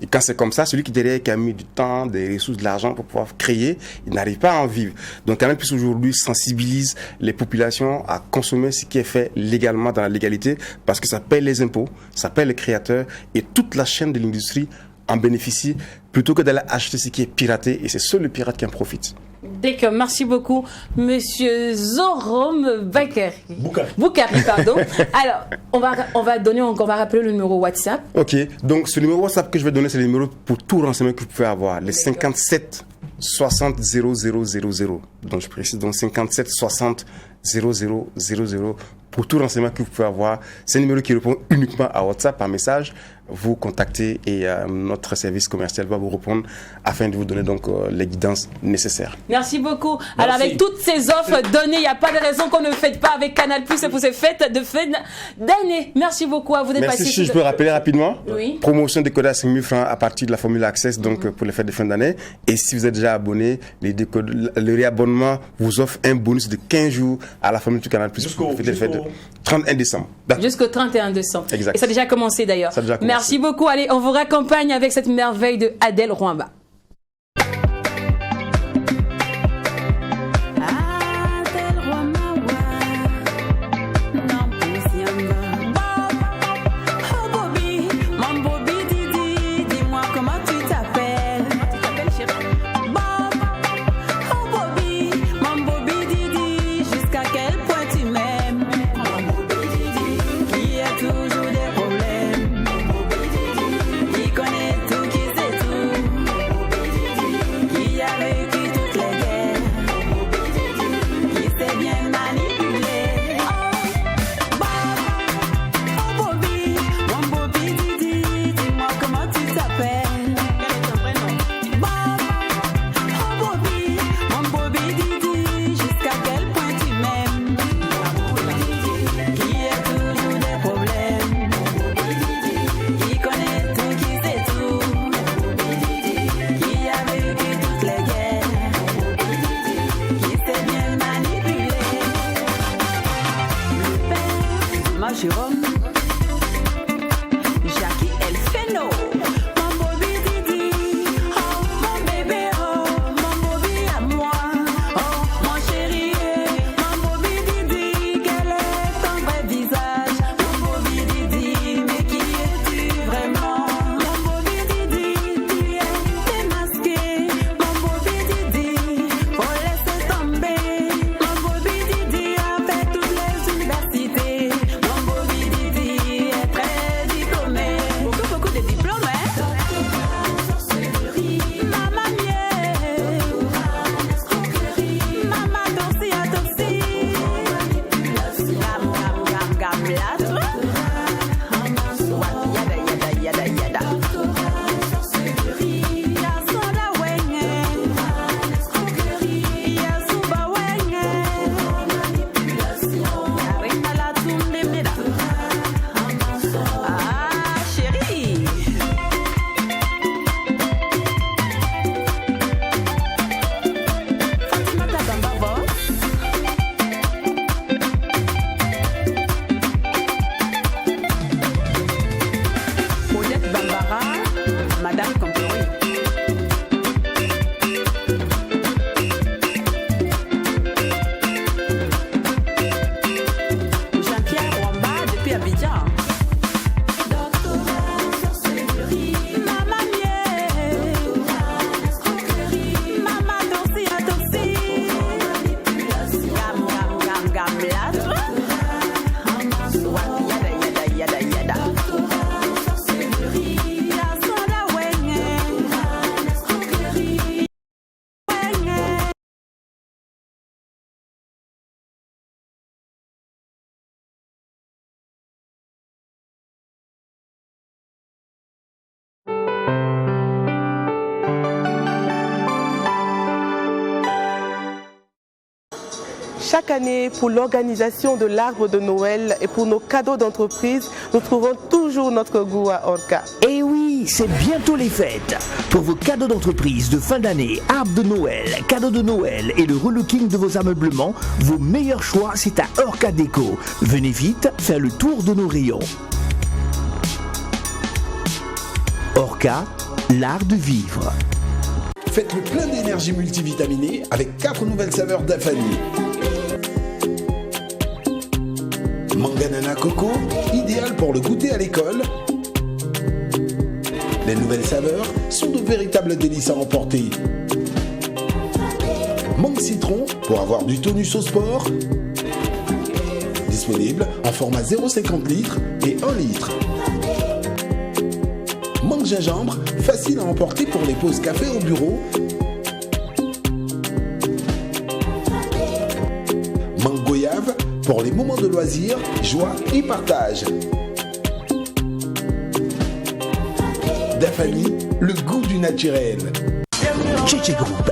Speaker 9: Et quand c'est comme ça, celui qui derrière qui a mis du temps, des ressources, de l'argent pour pouvoir créer, il n'arrive pas à en vivre. Donc Canal+ aujourd'hui sensibilise les populations à consommer ce qui est fait légalement dans la légalité, parce que ça paye les impôts, ça paye les créateurs, et toute la chaîne de l'industrie en bénéficie, plutôt que d'aller acheter ce qui est piraté, et c'est seul le pirate qui en profite.
Speaker 2: D'accord, merci beaucoup, Monsieur Zorom Boukari, pardon. Alors, on va rappeler le numéro WhatsApp.
Speaker 9: Ok, donc ce numéro WhatsApp que je vais donner, c'est le numéro pour tout renseignement que vous pouvez avoir, les 57 60 00 00. Donc je précise, donc 57 60 00 00 pour tout renseignement que vous pouvez avoir. C'est un numéro qui répond uniquement à WhatsApp par message. Vous contactez et notre service commercial va vous répondre afin de vous donner donc les guidances nécessaires.
Speaker 2: Merci beaucoup. Merci. Alors avec toutes ces offres données, il n'y a pas de raison qu'on ne fête pas avec Canal+ et pour ces fêtes de fin d'année. Merci beaucoup à vous d'être passé.
Speaker 9: Merci. Si je peux rappeler rapidement,
Speaker 2: oui.
Speaker 9: Promotion décodeur à 5 000 francs à partir de la formule Access, donc pour les fêtes de fin d'année. Et si vous êtes déjà abonné, le réabonnement vous offre un bonus de 15 jours à la formule du Canal+. Jusqu'au 31 décembre.
Speaker 2: Jusqu'au 31 décembre.
Speaker 9: Exact.
Speaker 2: Et ça a déjà commencé d'ailleurs. Merci beaucoup. Allez, on vous raccompagne avec cette merveille de Adèle Rwamba.
Speaker 16: Chaque année, pour l'organisation de l'arbre de Noël et pour nos cadeaux d'entreprise, nous trouvons toujours notre goût à Orca.
Speaker 17: Et oui, c'est bientôt les fêtes. Pour vos cadeaux d'entreprise de fin d'année, arbre de Noël, cadeaux de Noël et le relooking de vos ameublements, vos meilleurs choix, c'est à Orca Déco. Venez vite faire le tour de nos rayons. Orca, l'art de vivre.
Speaker 18: Faites le plein d'énergie multivitaminée avec 4 nouvelles saveurs d'Afani. Manganana coco, idéal pour le goûter à l'école. Les nouvelles saveurs sont de véritables délices à emporter. Mangue citron pour avoir du tonus au sport. Disponible en format 0,50 litres et 1 litre. Mangue gingembre, facile à emporter pour les pauses café au bureau. Mangue goyave pour les moments de loisirs, joie et partage. Dafani, le goût du naturel.
Speaker 17: Tchétché Group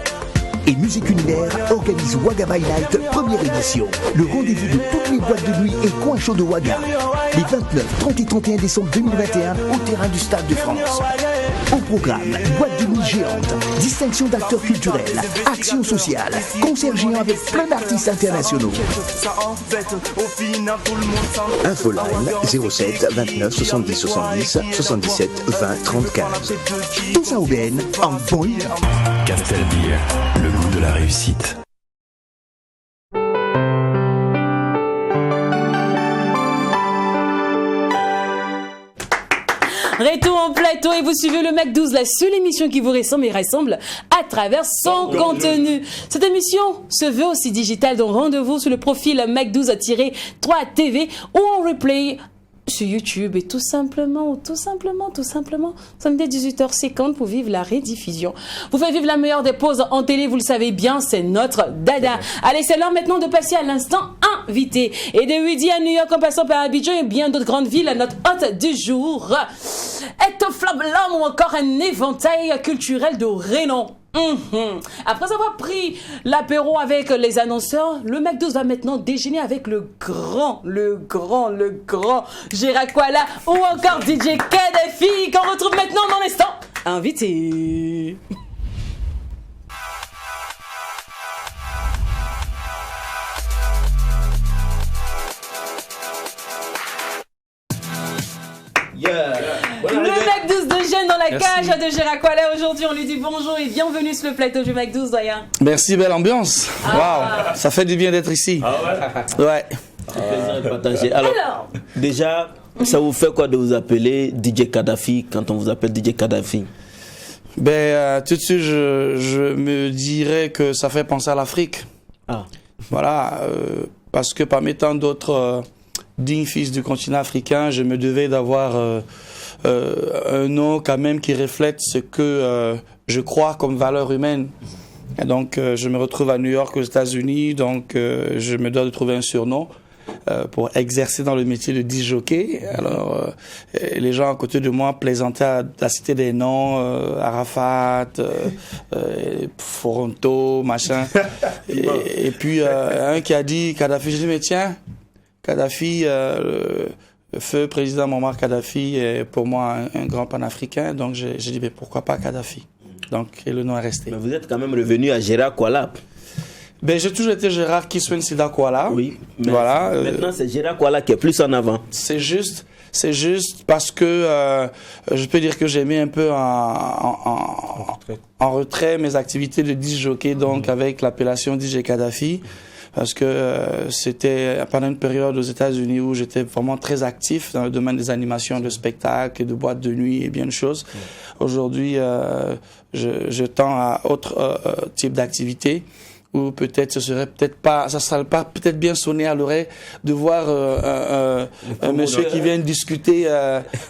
Speaker 17: et Musique Univers organise Ouaga by Night première édition. Le rendez-vous de toutes les boîtes de nuit et coins chauds de Ouaga. Les 29, 30 et 31 décembre 2021 au terrain du Stade de France. Au programme, boîte de nuit géante, distinction d'acteurs culturels, action sociale, concert géant avec plein d'artistes internationaux. Infoline 07 29 70 70 77 20 35. Tout ça au BN en bon humeur.
Speaker 19: Castelbeer, le goût de la réussite.
Speaker 2: Retour en plateau et vous suivez le Mac 12, la seule émission qui vous ressemble et rassemble à travers son contenu. Cette émission se veut aussi digitale, donc rendez-vous sur le profil Mac 12-3 TV ou en replay sur YouTube et tout simplement, samedi 18h50 pour vivre la rediffusion. Vous faites vivre la meilleure des pauses en télé, vous le savez bien, c'est notre dada. Allez, c'est l'heure maintenant de passer à l'instant invité. Et de Widi à New York en passant par Abidjan et bien d'autres grandes villes, notre hôte du jour est un flambeau ou encore un éventail culturel de renom. Après avoir pris l'apéro avec les annonceurs, le Mac 12 va maintenant déjeuner avec le grand Gérard Kuala ou encore DJ Kadhafi qu'on retrouve maintenant dans l'instant invité. Le Mac 12 de Gênes dans la cage de Gérard Kuala. Aujourd'hui, on lui dit bonjour et bienvenue sur le plateau du Mac 12, doyen.
Speaker 20: Merci, belle ambiance. Waouh, ça fait du bien d'être ici.
Speaker 3: Ah
Speaker 20: ouais? Ouais.
Speaker 3: Plaisir de partager. Alors, déjà, ça vous fait quoi de vous appeler DJ Kadhafi quand on vous appelle DJ Kadhafi?
Speaker 20: Tout de suite, je me dirais que ça fait penser à l'Afrique.
Speaker 3: Ah.
Speaker 20: Voilà, parce que parmi tant d'autres dignes fils du continent africain, je me devais d'avoir un nom quand même qui reflète ce que je crois comme valeur humaine. Et donc, je me retrouve à New York, aux États-Unis, donc je me dois de trouver un surnom pour exercer dans le métier de disc jockey. Alors, les gens à côté de moi plaisantaient à citer des noms, Arafat, Foronto, machin. Et puis, un qui a dit Kadhafi, je dis, mais tiens, Kadhafi, le feu président Muammar Kadhafi est pour moi un grand panafricain, donc j'ai dit, mais pourquoi pas Kadhafi? Donc, et le nom est resté.
Speaker 3: Mais vous êtes quand même revenu à Gérard Kuala.
Speaker 20: J'ai toujours été Gérard Kiswen Sida Kuala.
Speaker 3: Oui, mais
Speaker 20: voilà,
Speaker 3: maintenant c'est Gérard Kuala qui est plus en avant.
Speaker 20: C'est juste parce que je peux dire que j'ai mis un peu en retrait mes activités de disc jockey, donc avec l'appellation DJ Kadhafi. Parce que c'était pendant une période aux États-Unis où j'étais vraiment très actif dans le domaine des animations de spectacles et de boîtes de nuit et bien de choses. Aujourd'hui, je tends à autre type d'activité où peut-être ça serait pas peut-être bien sonné à l'oreille de voir un monsieur qui vient discuter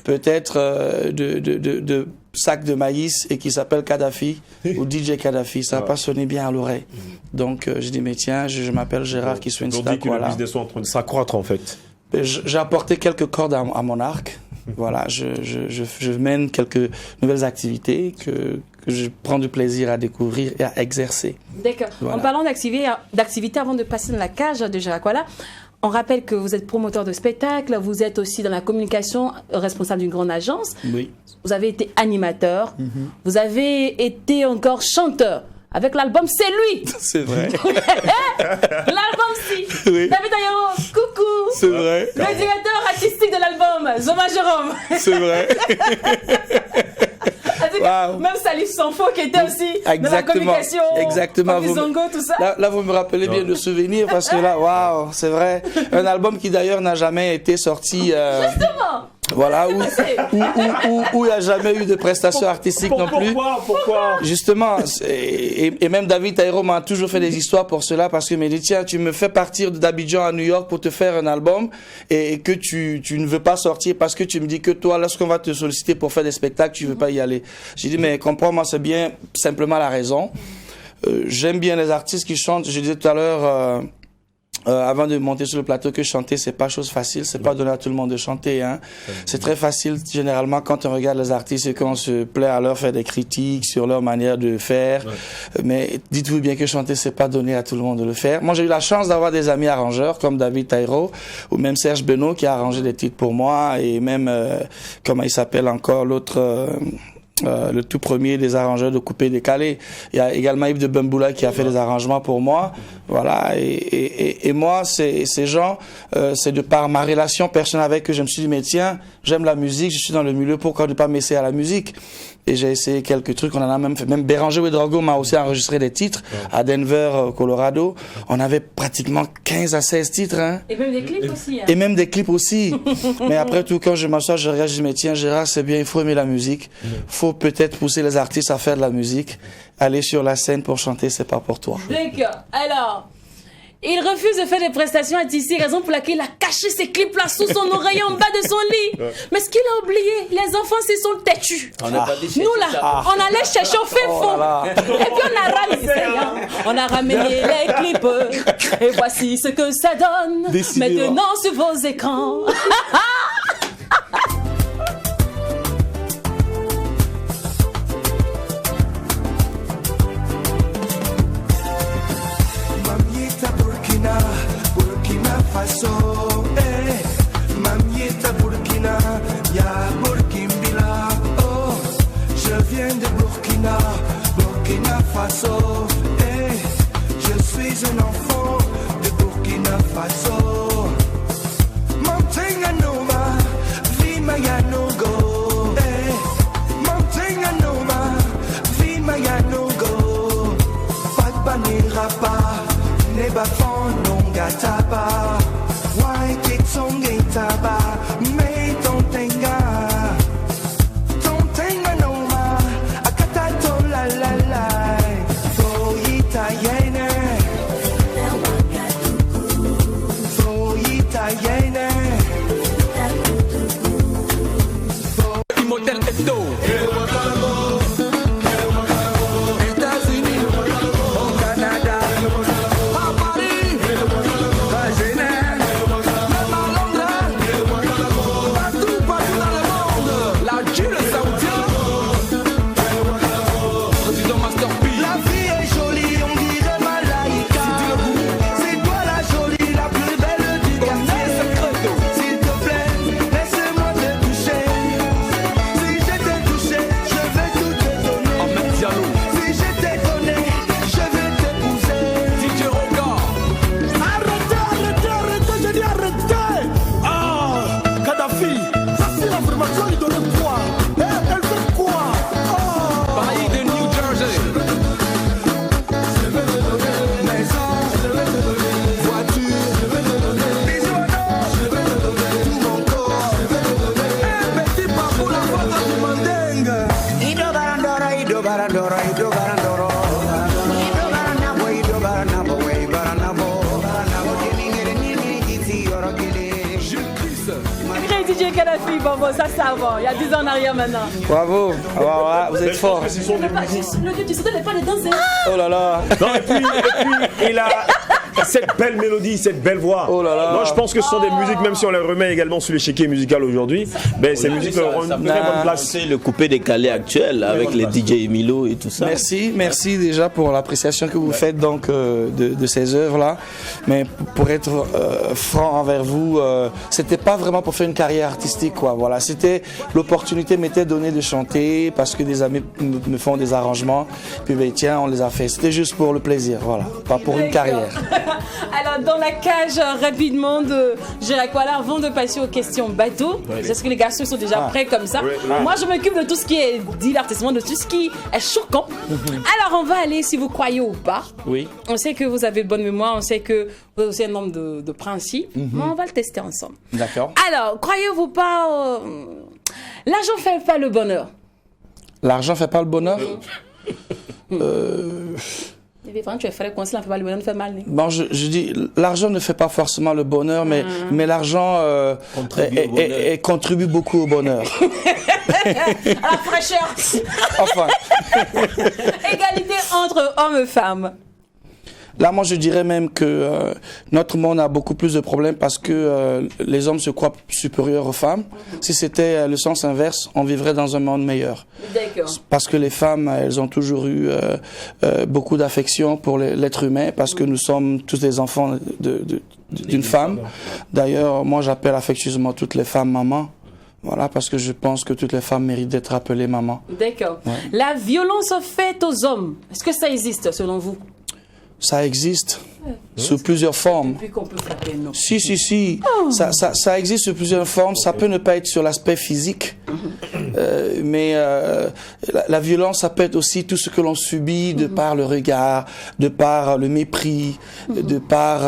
Speaker 20: peut-être de sac de maïs et qui s'appelle Kadhafi ou DJ Kadhafi, ça n'a pas sonné bien à l'oreille. Donc je dis mais tiens, je m'appelle Gérard Kiswen Sida Kuala.
Speaker 4: Le business est en train de s'accroître en fait.
Speaker 20: J'ai apporté quelques cordes à mon arc. Voilà, je mène quelques nouvelles activités que je prends du plaisir à découvrir et à exercer.
Speaker 2: D'accord. Voilà. En parlant d'activité, avant de passer dans la cage de Gérard Kuala, on rappelle que vous êtes promoteur de spectacle, vous êtes aussi dans la communication, responsable d'une grande agence.
Speaker 20: Oui.
Speaker 2: Vous avez été animateur, vous avez été encore chanteur. Avec l'album C'est lui.
Speaker 20: C'est vrai.
Speaker 2: L'album Si.
Speaker 20: Oui.
Speaker 2: David Ayoro, coucou.
Speaker 20: C'est vrai.
Speaker 2: Le directeur artistique de l'album, Zoma Jérôme.
Speaker 20: C'est vrai.
Speaker 2: En tout
Speaker 20: Waouh.
Speaker 2: Même Salif Sanfo qui était aussi dans la communication.
Speaker 20: Exactement.
Speaker 2: Zongo, tout ça.
Speaker 20: Là, vous me rappelez bien de souvenirs parce que là, waouh, c'est vrai. Un album qui d'ailleurs n'a jamais été sorti.
Speaker 2: Justement.
Speaker 20: Voilà, où il n'y a jamais eu de prestations artistiques non plus.
Speaker 4: Pourquoi
Speaker 20: Justement, et même David Taïro m'a toujours fait des histoires pour cela, parce qu'il m'a dit, tiens, tu me fais partir d'Abidjan à New York pour te faire un album, et que tu ne veux pas sortir parce que tu me dis que toi, lorsqu'on va te solliciter pour faire des spectacles, tu ne veux pas y aller. J'ai dit, mais comprends-moi, c'est bien simplement la raison. J'aime bien les artistes qui chantent. Je disais tout à l'heure... avant de monter sur le plateau, que chanter c'est pas chose facile, c'est pas donné à tout le monde de chanter, hein. C'est très facile généralement quand on regarde les artistes et qu'on se plaît à leur faire des critiques sur leur manière de faire. Mais dites-vous bien que chanter c'est pas donné à tout le monde de le faire. Moi j'ai eu la chance d'avoir des amis arrangeurs comme David Taïro ou même Serge Benoît qui a arrangé des titres pour moi, et même comment il s'appelle encore l'autre. Le tout premier des arrangeurs de Coupé Décalé. Il y a également Yves de Bamboula qui a fait des arrangements pour moi. Voilà. Et moi, ces gens, c'est de par ma relation personnelle avec eux, je me suis dit, mais tiens, j'aime la musique, je suis dans le milieu, pourquoi ne pas m'essayer à la musique? Et j'ai essayé quelques trucs, on en a même fait. Même Béranger Ouedraogo m'a aussi enregistré des titres à Denver, Colorado. On avait pratiquement 15 à 16 titres, hein.
Speaker 2: Et même des clips aussi, hein.
Speaker 20: Et même des clips aussi. Mais après tout, quand je m'assois, je regarde, je dis, mais tiens, Gérard, c'est bien, il faut aimer la musique. Faut peut-être pousser les artistes à faire de la musique. Aller sur la scène pour chanter, c'est pas pour toi.
Speaker 2: D'accord. Alors, il refuse de faire des prestations artistiques, raison pour laquelle il a caché ses clips-là sous son oreiller en bas de son lit. Mais ce qu'il a oublié, les enfants, c'est sont têtus.
Speaker 3: On n'a pas dit
Speaker 2: Nous là, on allait chercher au fait fond. Et puis on a ramené, on a ramené les clips. Et voici ce que ça donne. Maintenant sur vos écrans.
Speaker 1: Burkina Faso, Mamieta Burkina, ya Burkimbila, oh, je viens de Burkina, Burkina Faso, je suis un enfant de Burkina Faso. Mountain Noma, Vimayanogo, Mountain Noma, Vimayanogo, Fatbanirapa. Neba fononga taba, why kitsonge taba, me tontenga, tontenga noma, akatato la la la, so italiene, so italiene, Imhotel Edo.
Speaker 2: DJ Kadhafi, bon, ça c'est avant, il y a 10 ans en arrière maintenant.
Speaker 20: Bravo, vous êtes fort.
Speaker 2: Le tu sautais pas les danser.
Speaker 20: Oh là là.
Speaker 4: Non, et puis il a cette belle mélodie, cette belle voix.
Speaker 20: Oh là là.
Speaker 4: Moi, je pense que ce sont des musiques, même si on les remet également sur l'échiquier musical aujourd'hui, ben, ces musiques auront une très bonne place.
Speaker 3: C'est le coupé décalé actuel avec les DJ Emilo et tout ça.
Speaker 20: Merci déjà pour l'appréciation que vous faites donc de ces œuvres-là. Mais pour être franc envers vous, c'était pas vraiment pour faire une carrière artistique, quoi. Voilà, c'était l'opportunité m'était donnée de chanter parce que des amis me font des arrangements. Puis ben, tiens, on les a fait. C'était juste pour le plaisir, voilà, pas pour une carrière.
Speaker 2: Alors, dans la cage rapidement de Girakwala, avant de passer aux questions bateau, est-ce que les garçons sont déjà prêts comme ça? Moi, je m'occupe de tout ce qui est divertissement, de tout ce qui est choquant. Alors, on va aller, si vous croyez ou pas.
Speaker 20: Oui.
Speaker 2: On sait que vous avez bonne mémoire, on sait que vous avez aussi un nombre de principes, mais on va le tester ensemble.
Speaker 20: D'accord.
Speaker 2: Alors, croyez-vous pas, l'argent fait pas le bonheur?
Speaker 20: L'argent fait pas le bonheur?
Speaker 2: Tu es frère, quand ça fait pas le bonheur, ne fait mal.
Speaker 20: Bon, je dis, l'argent ne fait pas forcément le bonheur, mais l'argent contribue beaucoup au bonheur.
Speaker 2: À la fraîcheur.
Speaker 20: Enfin.
Speaker 2: Égalité entre hommes et femmes.
Speaker 20: Là, moi, je dirais même que notre monde a beaucoup plus de problèmes parce que les hommes se croient supérieurs aux femmes. Si c'était le sens inverse, on vivrait dans un monde meilleur.
Speaker 2: D'accord.
Speaker 20: Parce que les femmes, elles ont toujours eu beaucoup d'affection pour l'être humain parce que nous sommes tous des enfants d'une femme. D'ailleurs, moi, j'appelle affectueusement toutes les femmes maman. Voilà, parce que je pense que toutes les femmes méritent d'être appelées maman.
Speaker 2: D'accord.
Speaker 20: Ouais.
Speaker 2: La violence faite aux hommes, est-ce que ça existe selon vous?
Speaker 20: Ça existe sous plusieurs formes.
Speaker 2: Depuis qu'on peut frapper, non?
Speaker 20: Si. Oh. Ça existe sous plusieurs formes. Ça peut ne pas être sur l'aspect physique. Mais la violence, ça peut être aussi tout ce que l'on subit de par le regard, de par le mépris, de par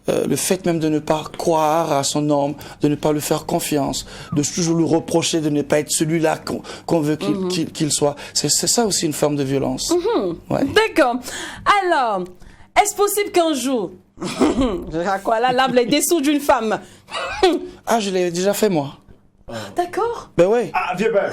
Speaker 20: le fait même de ne pas croire à son homme, de ne pas lui faire confiance, de toujours lui reprocher de ne pas être celui-là qu'on veut qu'il soit. C'est ça aussi une forme de violence. Ouais.
Speaker 2: D'accord. Alors, est-ce possible qu'un jour, l'arbre est dessous d'une femme?
Speaker 20: Ah, je l'ai déjà fait moi.
Speaker 2: D'accord.
Speaker 20: Ben ouais.
Speaker 4: Ah, viens ben.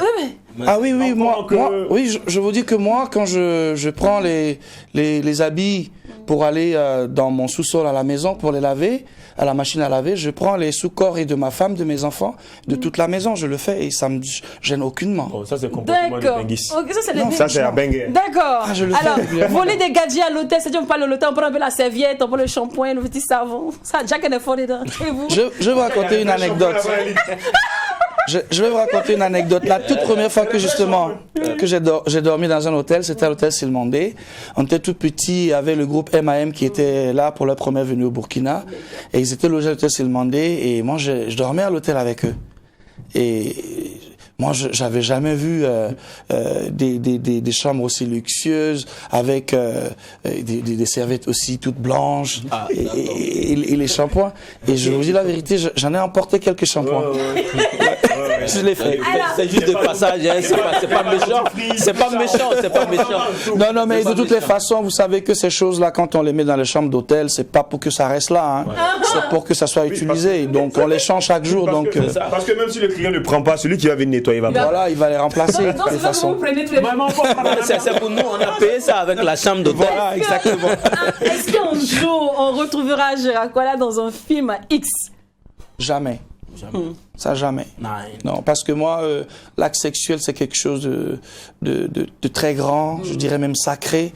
Speaker 20: Ah oui, moi, oui, je vous dis que moi, quand je prends les habits pour aller dans mon sous-sol à la maison pour les laver, à la machine à laver, je prends les sous-corps et de ma femme, de mes enfants, de toute la maison, je le fais et ça me gêne aucunement.
Speaker 4: Oh, ça c'est le comportement de Benguis.
Speaker 2: Okay,
Speaker 4: ça c'est un bengue.
Speaker 2: D'accord.
Speaker 20: Ah,
Speaker 2: alors, voler des gadgets à l'hôtel, c'est-à-dire on parle de l'hôtel, on prend un peu la serviette, on prend le shampoing, le petit savon. Ça, Jack and effort dedans. Et vous?
Speaker 20: Je vais vous raconter une anecdote. Je vais vous raconter une anecdote. La toute première fois que justement que j'ai dormi dans un hôtel, c'était à l'hôtel Silmandé. On était tout petits, avec le groupe MAM qui était là pour leur première venue au Burkina. Et ils étaient logés à l'hôtel Silmandé et moi je dormais à l'hôtel avec eux. Et moi, j'avais jamais vu des chambres aussi luxueuses avec des serviettes aussi toutes blanches et les shampoings. Et je vous dis la vérité, j'en ai emporté quelques shampoings. Je l'ai fait.
Speaker 3: C'est juste de passage, hein, c'est pas méchant. C'est pas méchant.
Speaker 20: Non, mais de toutes les façons, vous savez que ces choses-là, quand on les met dans les chambres d'hôtel, c'est pas pour que ça reste là, hein. C'est pour que ça soit utilisé. Donc on les change chaque jour.
Speaker 4: Parce que même si le client ne prend pas, celui qui va venir nettoyer va pas.
Speaker 20: Voilà, il va les remplacer de toute façon.
Speaker 3: C'est pour nous, on a payé ça avec la chambre d'hôtel.
Speaker 20: Voilà, exactement.
Speaker 2: Est-ce qu'un jour on retrouvera Girakwala dans un film X?
Speaker 20: Jamais. Ça, jamais. Non, parce que moi, l'acte sexuel, c'est quelque chose de très grand, je dirais même sacré,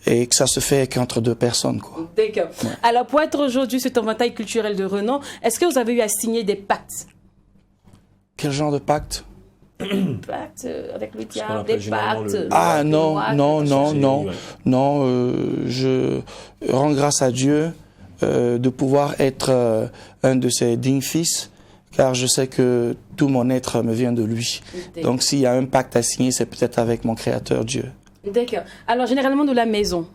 Speaker 20: et que ça se fait qu'entre deux personnes, quoi.
Speaker 2: D'accord. Ouais. Alors, pour être aujourd'hui cet éventail culturel de renom, est-ce que vous avez eu à signer des pactes?
Speaker 20: Quel genre de pacte?
Speaker 2: Pacte avec le diable, des pactes.
Speaker 20: Ah non, je rends grâce à Dieu de pouvoir être un de ses dignes fils, car je sais que tout mon être me vient de lui. Donc s'il y a un pacte à signer, c'est peut-être avec mon Créateur Dieu.
Speaker 2: D'accord. Alors généralement de la maison,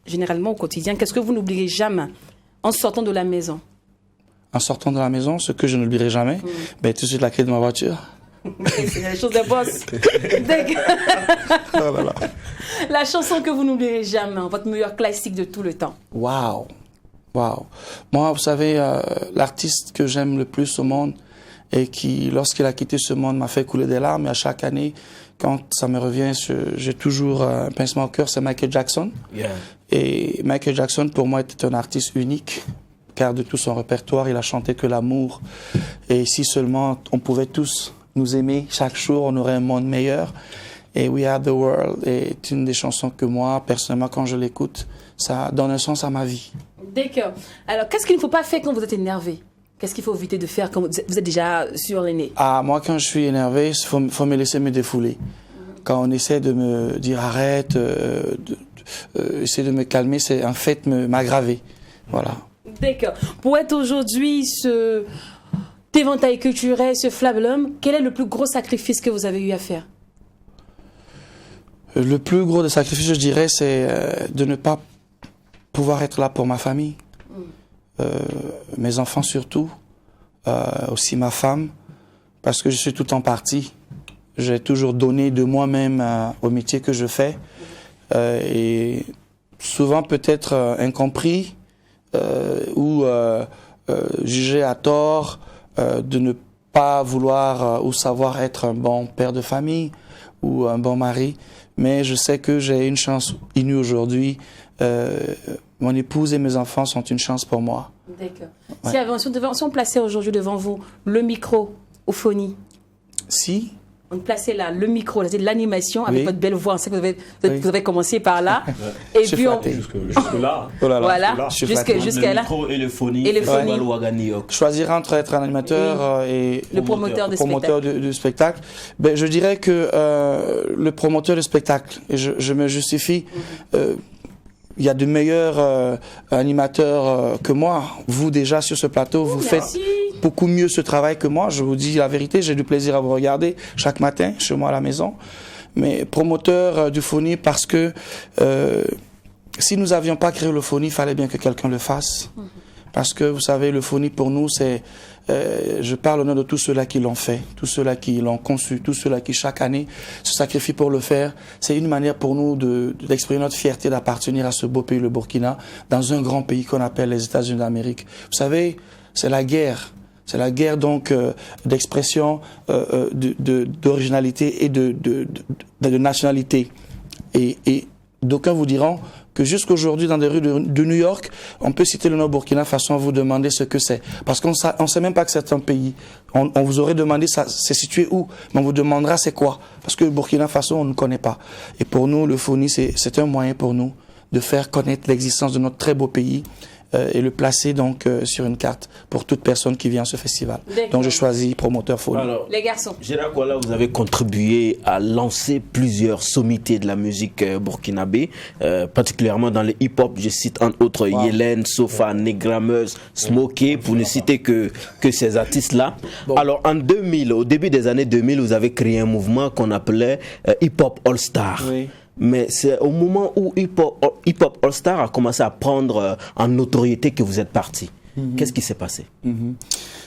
Speaker 2: généralement au quotidien, qu'est-ce que vous n'oublierez jamais en sortant de la maison?
Speaker 20: En sortant de la maison, ce que je n'oublierai jamais, tout de suite la clé de ma voiture.
Speaker 2: C'est la chose de boss.
Speaker 20: Oh là là.
Speaker 2: La chanson que vous n'oublierez jamais, votre meilleur classique de tout le temps.
Speaker 20: Waouh. Moi, vous savez, l'artiste que j'aime le plus au monde et qui, lorsqu'il a quitté ce monde, m'a fait couler des larmes. Et à chaque année, quand ça me revient, j'ai toujours un pincement au cœur, c'est Michael Jackson. Yeah. Et Michael Jackson, pour moi, était un artiste unique, car de tout son répertoire, il a chanté que l'amour. Et si seulement on pouvait tous nous aimer chaque jour, on aurait un monde meilleur. Et We Are the World est une des chansons que moi, personnellement, quand je l'écoute, ça donne un sens à ma vie.
Speaker 2: D'accord. Alors, qu'est-ce qu'il ne faut pas faire quand vous êtes énervé? Qu'est-ce qu'il faut éviter de faire quand vous êtes déjà sur les nez?
Speaker 20: Ah, moi, quand je suis énervé, il faut me laisser me défouler. Quand on essaie de me dire arrête, essayer de me calmer, c'est en fait m'aggraver. Voilà.
Speaker 2: D'accord. Pour être aujourd'hui ce éventail culturel, ce flabellum, quel est le plus gros sacrifice que vous avez eu à faire?
Speaker 20: Le plus gros des sacrifices, je dirais, c'est de ne pas pouvoir être là pour ma famille, mes enfants surtout, aussi ma femme, parce que je suis tout en partie. J'ai toujours donné de moi-même au métier que je fais, et souvent peut-être incompris ou jugé à tort de ne pas vouloir ou savoir être un bon père de famille ou un bon mari. Mais je sais que j'ai une chance inouïe aujourd'hui. Mon épouse et mes enfants sont une chance pour moi.
Speaker 2: D'accord.
Speaker 20: Ouais.
Speaker 2: Si on plaçait aujourd'hui devant vous le micro au Phonie.
Speaker 20: Si.
Speaker 2: On plaçait là le micro, c'est de l'animation avec
Speaker 20: Oui.
Speaker 2: votre belle voix. On sait que vous avez commencé par là.
Speaker 20: Je
Speaker 2: Et
Speaker 20: suis
Speaker 2: puis
Speaker 20: flatté.
Speaker 4: Jusque-là.
Speaker 20: Oh là là.
Speaker 2: Voilà,
Speaker 20: Je suis flatté.
Speaker 2: jusqu'à là.
Speaker 3: Le micro et le Phonie.
Speaker 2: Et le Phonie.
Speaker 20: Choisir entre être un animateur et
Speaker 2: le promoteur de spectacle.
Speaker 20: de spectacle. Ben, je dirais que le promoteur de spectacle, et je me justifie, il y a de meilleurs animateurs que moi. Vous déjà sur ce plateau, vous faites beaucoup mieux ce travail que moi. Je vous dis la vérité, j'ai du plaisir à vous regarder chaque matin chez moi à la maison. Mais promoteur du Phonie parce que si nous n'avions pas créé le Phonie, il fallait bien que quelqu'un le fasse. Parce que vous savez, le Phonie pour nous, c'est je parle au nom de tous ceux-là qui l'ont fait, tous ceux-là qui l'ont conçu, tous ceux-là qui chaque année se sacrifient pour le faire. C'est une manière pour nous d'exprimer notre fierté d'appartenir à ce beau pays, le Burkina, dans un grand pays qu'on appelle les États-Unis d'Amérique. Vous savez, c'est la guerre. C'est la guerre donc d'expression, d'originalité et de nationalité. Et d'aucuns vous diront que jusqu'aujourd'hui, dans des rues de New York, on peut citer le nom Burkina Faso, vous demander ce que c'est. Parce qu'on ne sait même pas que c'est un pays. On vous aurait demandé ça, c'est situé où, mais on vous demandera c'est quoi. Parce que le Burkina Faso, on ne connaît pas. Et pour nous, le Phonie, c'est un moyen pour nous de faire connaître l'existence de notre très beau pays et le placer donc sur une carte pour toute personne qui vient à ce festival. Donc je choisis promoteur Phonie.
Speaker 2: Alors, les garçons.
Speaker 3: Gérard Kouala, vous avez contribué à lancer plusieurs sommités de la musique burkinabé, particulièrement dans le hip-hop. Je cite entre autres Yélène, Sofa, Negrameuse, Smokey, pour ne citer que ces artistes-là. Bon. Alors en 2000, au début des années 2000, vous avez créé un mouvement qu'on appelait Hip-Hop All-Star. Oui. Mais c'est au moment où Hip Hop All Star a commencé à prendre en notoriété que vous êtes parti. Qu'est-ce qui s'est passé?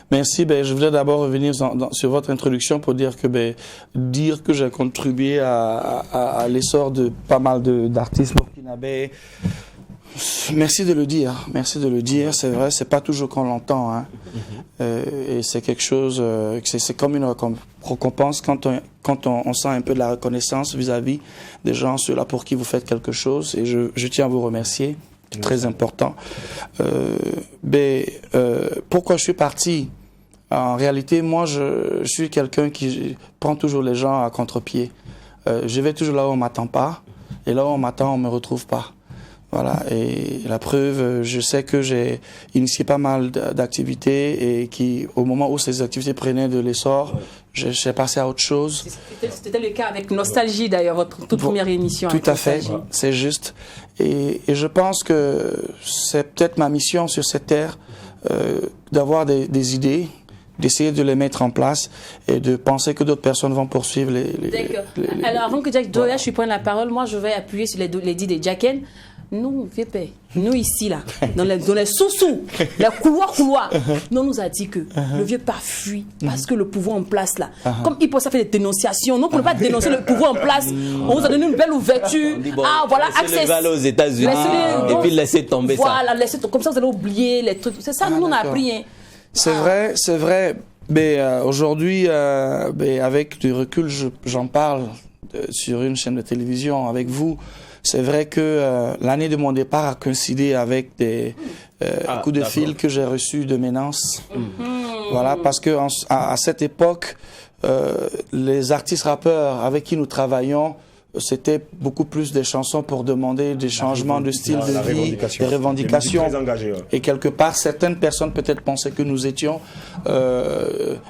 Speaker 20: Merci. Je voulais d'abord revenir sur votre introduction pour dire que j'ai contribué à l'essor de pas mal d'artistes burkinabés. Merci de le dire. Merci de le dire. C'est vrai, c'est pas toujours qu'on l'entend. Hein. Et c'est quelque chose, c'est comme une récompense quand on sent un peu de la reconnaissance vis-à-vis des gens, ceux-là pour qui vous faites quelque chose. Et je tiens à vous remercier. C'est très important. Pourquoi je suis parti? En réalité, moi, je suis quelqu'un qui prend toujours les gens à contre-pied. Je vais toujours là où on m'attend pas. Et là où on m'attend, on me retrouve pas. Voilà, et la preuve, je sais que j'ai initié pas mal d'activités et qui, au moment où ces activités prenaient de l'essor, j'ai passé à autre chose.
Speaker 2: C'était le cas avec Nostalgie d'ailleurs, votre toute première émission.
Speaker 20: Tout à fait, c'est juste. Et je pense que c'est peut-être ma mission sur cette terre d'avoir des idées, d'essayer de les mettre en place et de penser que d'autres personnes vont poursuivre
Speaker 2: D'accord. Alors avant que Jack Doya, je prenne la parole, moi je vais appuyer sur les dits de Jacken. Nous, nous ici, là, dans les sous-sous, les couloirs, on nous a dit que le vieux pas fui parce que le pouvoir en place, là, comme il peut ça faire des dénonciations, non, pour ne pas dénoncer le pouvoir en place, on vous a donné une belle ouverture. Voilà, accès.
Speaker 3: Laissez-le aux États-Unis et puis laissez tomber ça.
Speaker 2: Voilà, laissez comme ça, vous allez oublier les trucs. C'est ça, nous, on a appris. Hein.
Speaker 20: C'est vrai. Mais aujourd'hui, avec du recul, j'en parle sur une chaîne de télévision avec vous. C'est vrai que l'année de mon départ a coïncidé avec des coups de fil que j'ai reçus de Ménance. Voilà, parce que à cette époque, les artistes rappeurs avec qui nous travaillons c'était beaucoup plus des chansons pour demander des changements de style de vie, des revendications.
Speaker 4: Très engagé, ouais.
Speaker 20: Et quelque part, certaines personnes peut-être pensaient que nous étions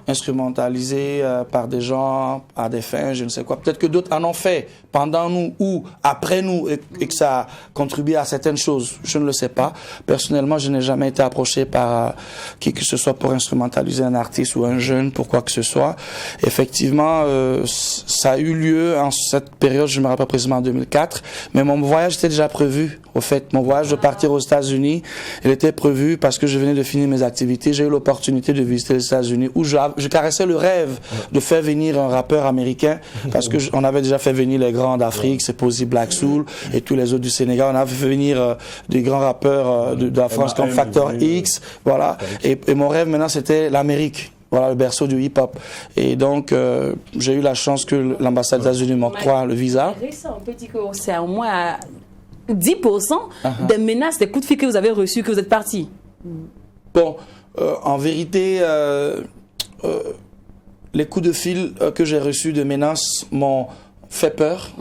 Speaker 20: instrumentalisés par des gens à des fins, je ne sais quoi. Peut-être que d'autres en ont fait pendant nous ou après nous et que ça a contribué à certaines choses. Je ne le sais pas. Personnellement, je n'ai jamais été approché par qui que ce soit pour instrumentaliser un artiste ou un jeune pour quoi que ce soit. Effectivement, ça a eu lieu en cette période, je me rappelle précisément en 2004, mais mon voyage était déjà prévu. Au fait, mon voyage de partir aux États-Unis, il était prévu parce que je venais de finir mes activités. J'ai eu l'opportunité de visiter les États-Unis où je caressais le rêve de faire venir un rappeur américain parce que on avait déjà fait venir les grands d'Afrique, c'est Posy Black Soul et tous les autres du Sénégal. On avait fait venir des grands rappeurs de la France comme Factor X, voilà. Et mon rêve maintenant c'était l'Amérique. Voilà, le berceau du hip-hop. Et donc, j'ai eu la chance que l'ambassade des États-Unis m'octroie le visa.
Speaker 2: Récent, petit coup, c'est au moins 10% des menaces, des coups de fil que vous avez reçus, que vous êtes parti.
Speaker 20: Bon, en vérité, les coups de fil que j'ai reçus de menaces m'ont fait peur,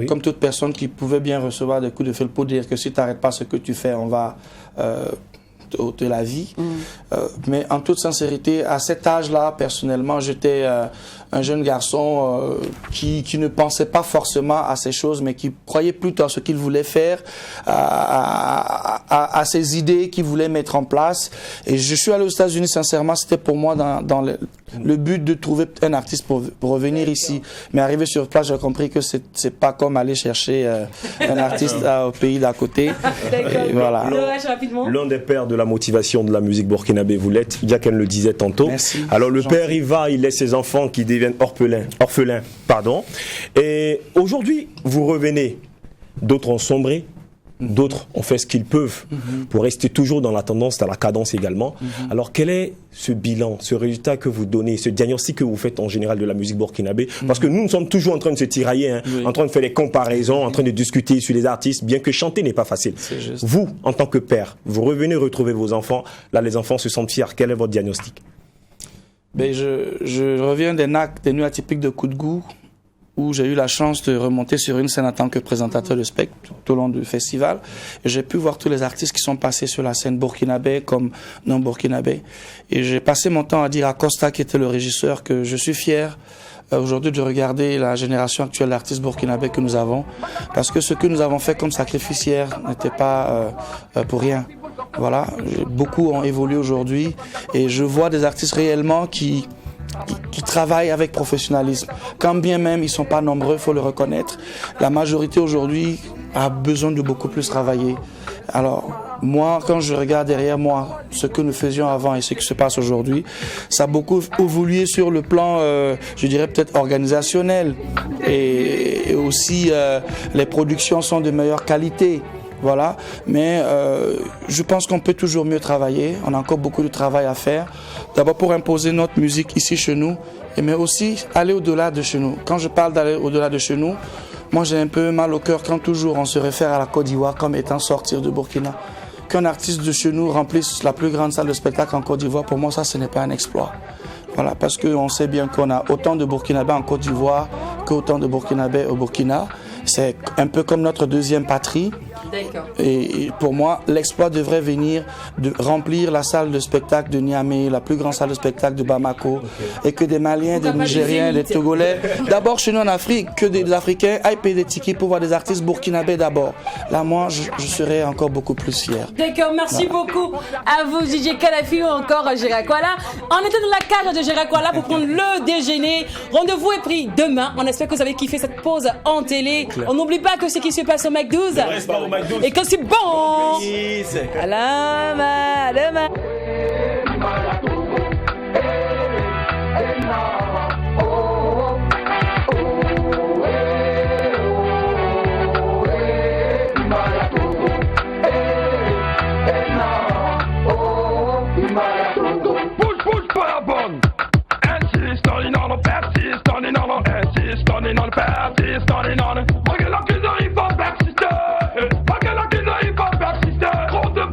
Speaker 20: comme toute personne qui pouvait bien recevoir des coups de fil pour dire que si tu n'arrêtes pas ce que tu fais, on va de la vie. Mais en toute sincérité, à cet âge-là, personnellement, j'étais un jeune garçon qui ne pensait pas forcément à ces choses, mais qui croyait plutôt à ce qu'il voulait faire, à ses idées qu'il voulait mettre en place. Et je suis allé aux États-Unis, sincèrement, c'était pour moi dans le but de trouver un artiste pour revenir ici. Mais arrivé sur place, j'ai compris que c'est pas comme aller chercher un artiste au pays d'à côté. Et voilà.
Speaker 4: L'un des pères de la motivation de la musique burkinabé, vous l'êtes, Jacques le disait tantôt.
Speaker 20: Merci.
Speaker 4: Alors le père, il laisse ses enfants qui deviennent orphelins. Et aujourd'hui, vous revenez. D'autres ont sombré, d'autres ont fait ce qu'ils peuvent pour rester toujours dans la tendance, dans la cadence également. Alors quel est ce bilan, ce résultat que vous donnez, ce diagnostic que vous faites en général de la musique burkinabé? Parce que nous sommes toujours en train de se tirailler, en train de faire des comparaisons, en train de discuter sur les artistes, bien que chanter n'est pas facile. Vous, en tant que père, vous revenez retrouver vos enfants, là les enfants se sentent fiers. Quel est votre diagnostic?
Speaker 20: Ben, je reviens des nuits atypiques de Coup de Goût, où j'ai eu la chance de remonter sur une scène en tant que présentateur de spectacle tout au long du festival. Et j'ai pu voir tous les artistes qui sont passés sur la scène burkinabé comme non burkinabé. Et j'ai passé mon temps à dire à Costa, qui était le régisseur, que je suis fier aujourd'hui de regarder la génération actuelle d'artistes burkinabés que nous avons, parce que ce que nous avons fait comme sacrifice hier n'était pas pour rien. Voilà, beaucoup ont évolué aujourd'hui et je vois des artistes réellement qui travaillent avec professionnalisme. Quand bien même ils ne sont pas nombreux, il faut le reconnaître, la majorité aujourd'hui a besoin de beaucoup plus travailler. Alors, moi, quand je regarde derrière moi ce que nous faisions avant et ce qui se passe aujourd'hui, ça a beaucoup évolué sur le plan, je dirais peut-être organisationnel. Et aussi, les productions sont de meilleure qualité. Voilà, mais je pense qu'on peut toujours mieux travailler. On a encore beaucoup de travail à faire. D'abord pour imposer notre musique ici chez nous, mais aussi aller au-delà de chez nous. Quand je parle d'aller au-delà de chez nous, moi j'ai un peu mal au cœur quand toujours on se réfère à la Côte d'Ivoire comme étant sortir de Burkina. Qu'un artiste de chez nous remplisse la plus grande salle de spectacle en Côte d'Ivoire, pour moi ça ce n'est pas un exploit. Voilà, parce qu'on sait bien qu'on a autant de Burkinabés en Côte d'Ivoire qu'autant de Burkinabés au Burkina. C'est un peu comme notre deuxième patrie. Et pour moi, l'exploit devrait venir de remplir la salle de spectacle de Niamey, la plus grande salle de spectacle de Bamako, et que des Maliens, des Nigériens, des Togolais, d'abord chez nous en Afrique, que des Africains aillent payer des tickets pour voir des artistes burkinabés d'abord. Là, moi, je serais encore beaucoup plus fier.
Speaker 2: D'accord, merci beaucoup à vous, DJ Kadhafi ou encore Gérard Kouala. On était dans la cage de Gérard Kouala pour prendre le déjeuner. Rendez-vous est pris demain. On espère que vous avez kiffé cette pause en télé. On n'oublie pas que ce qui se passe au McDo's et que c'est bon. À demain.
Speaker 15: Push for la bonne. Insist on it, persist on it, insist on it, persist on it. Regarde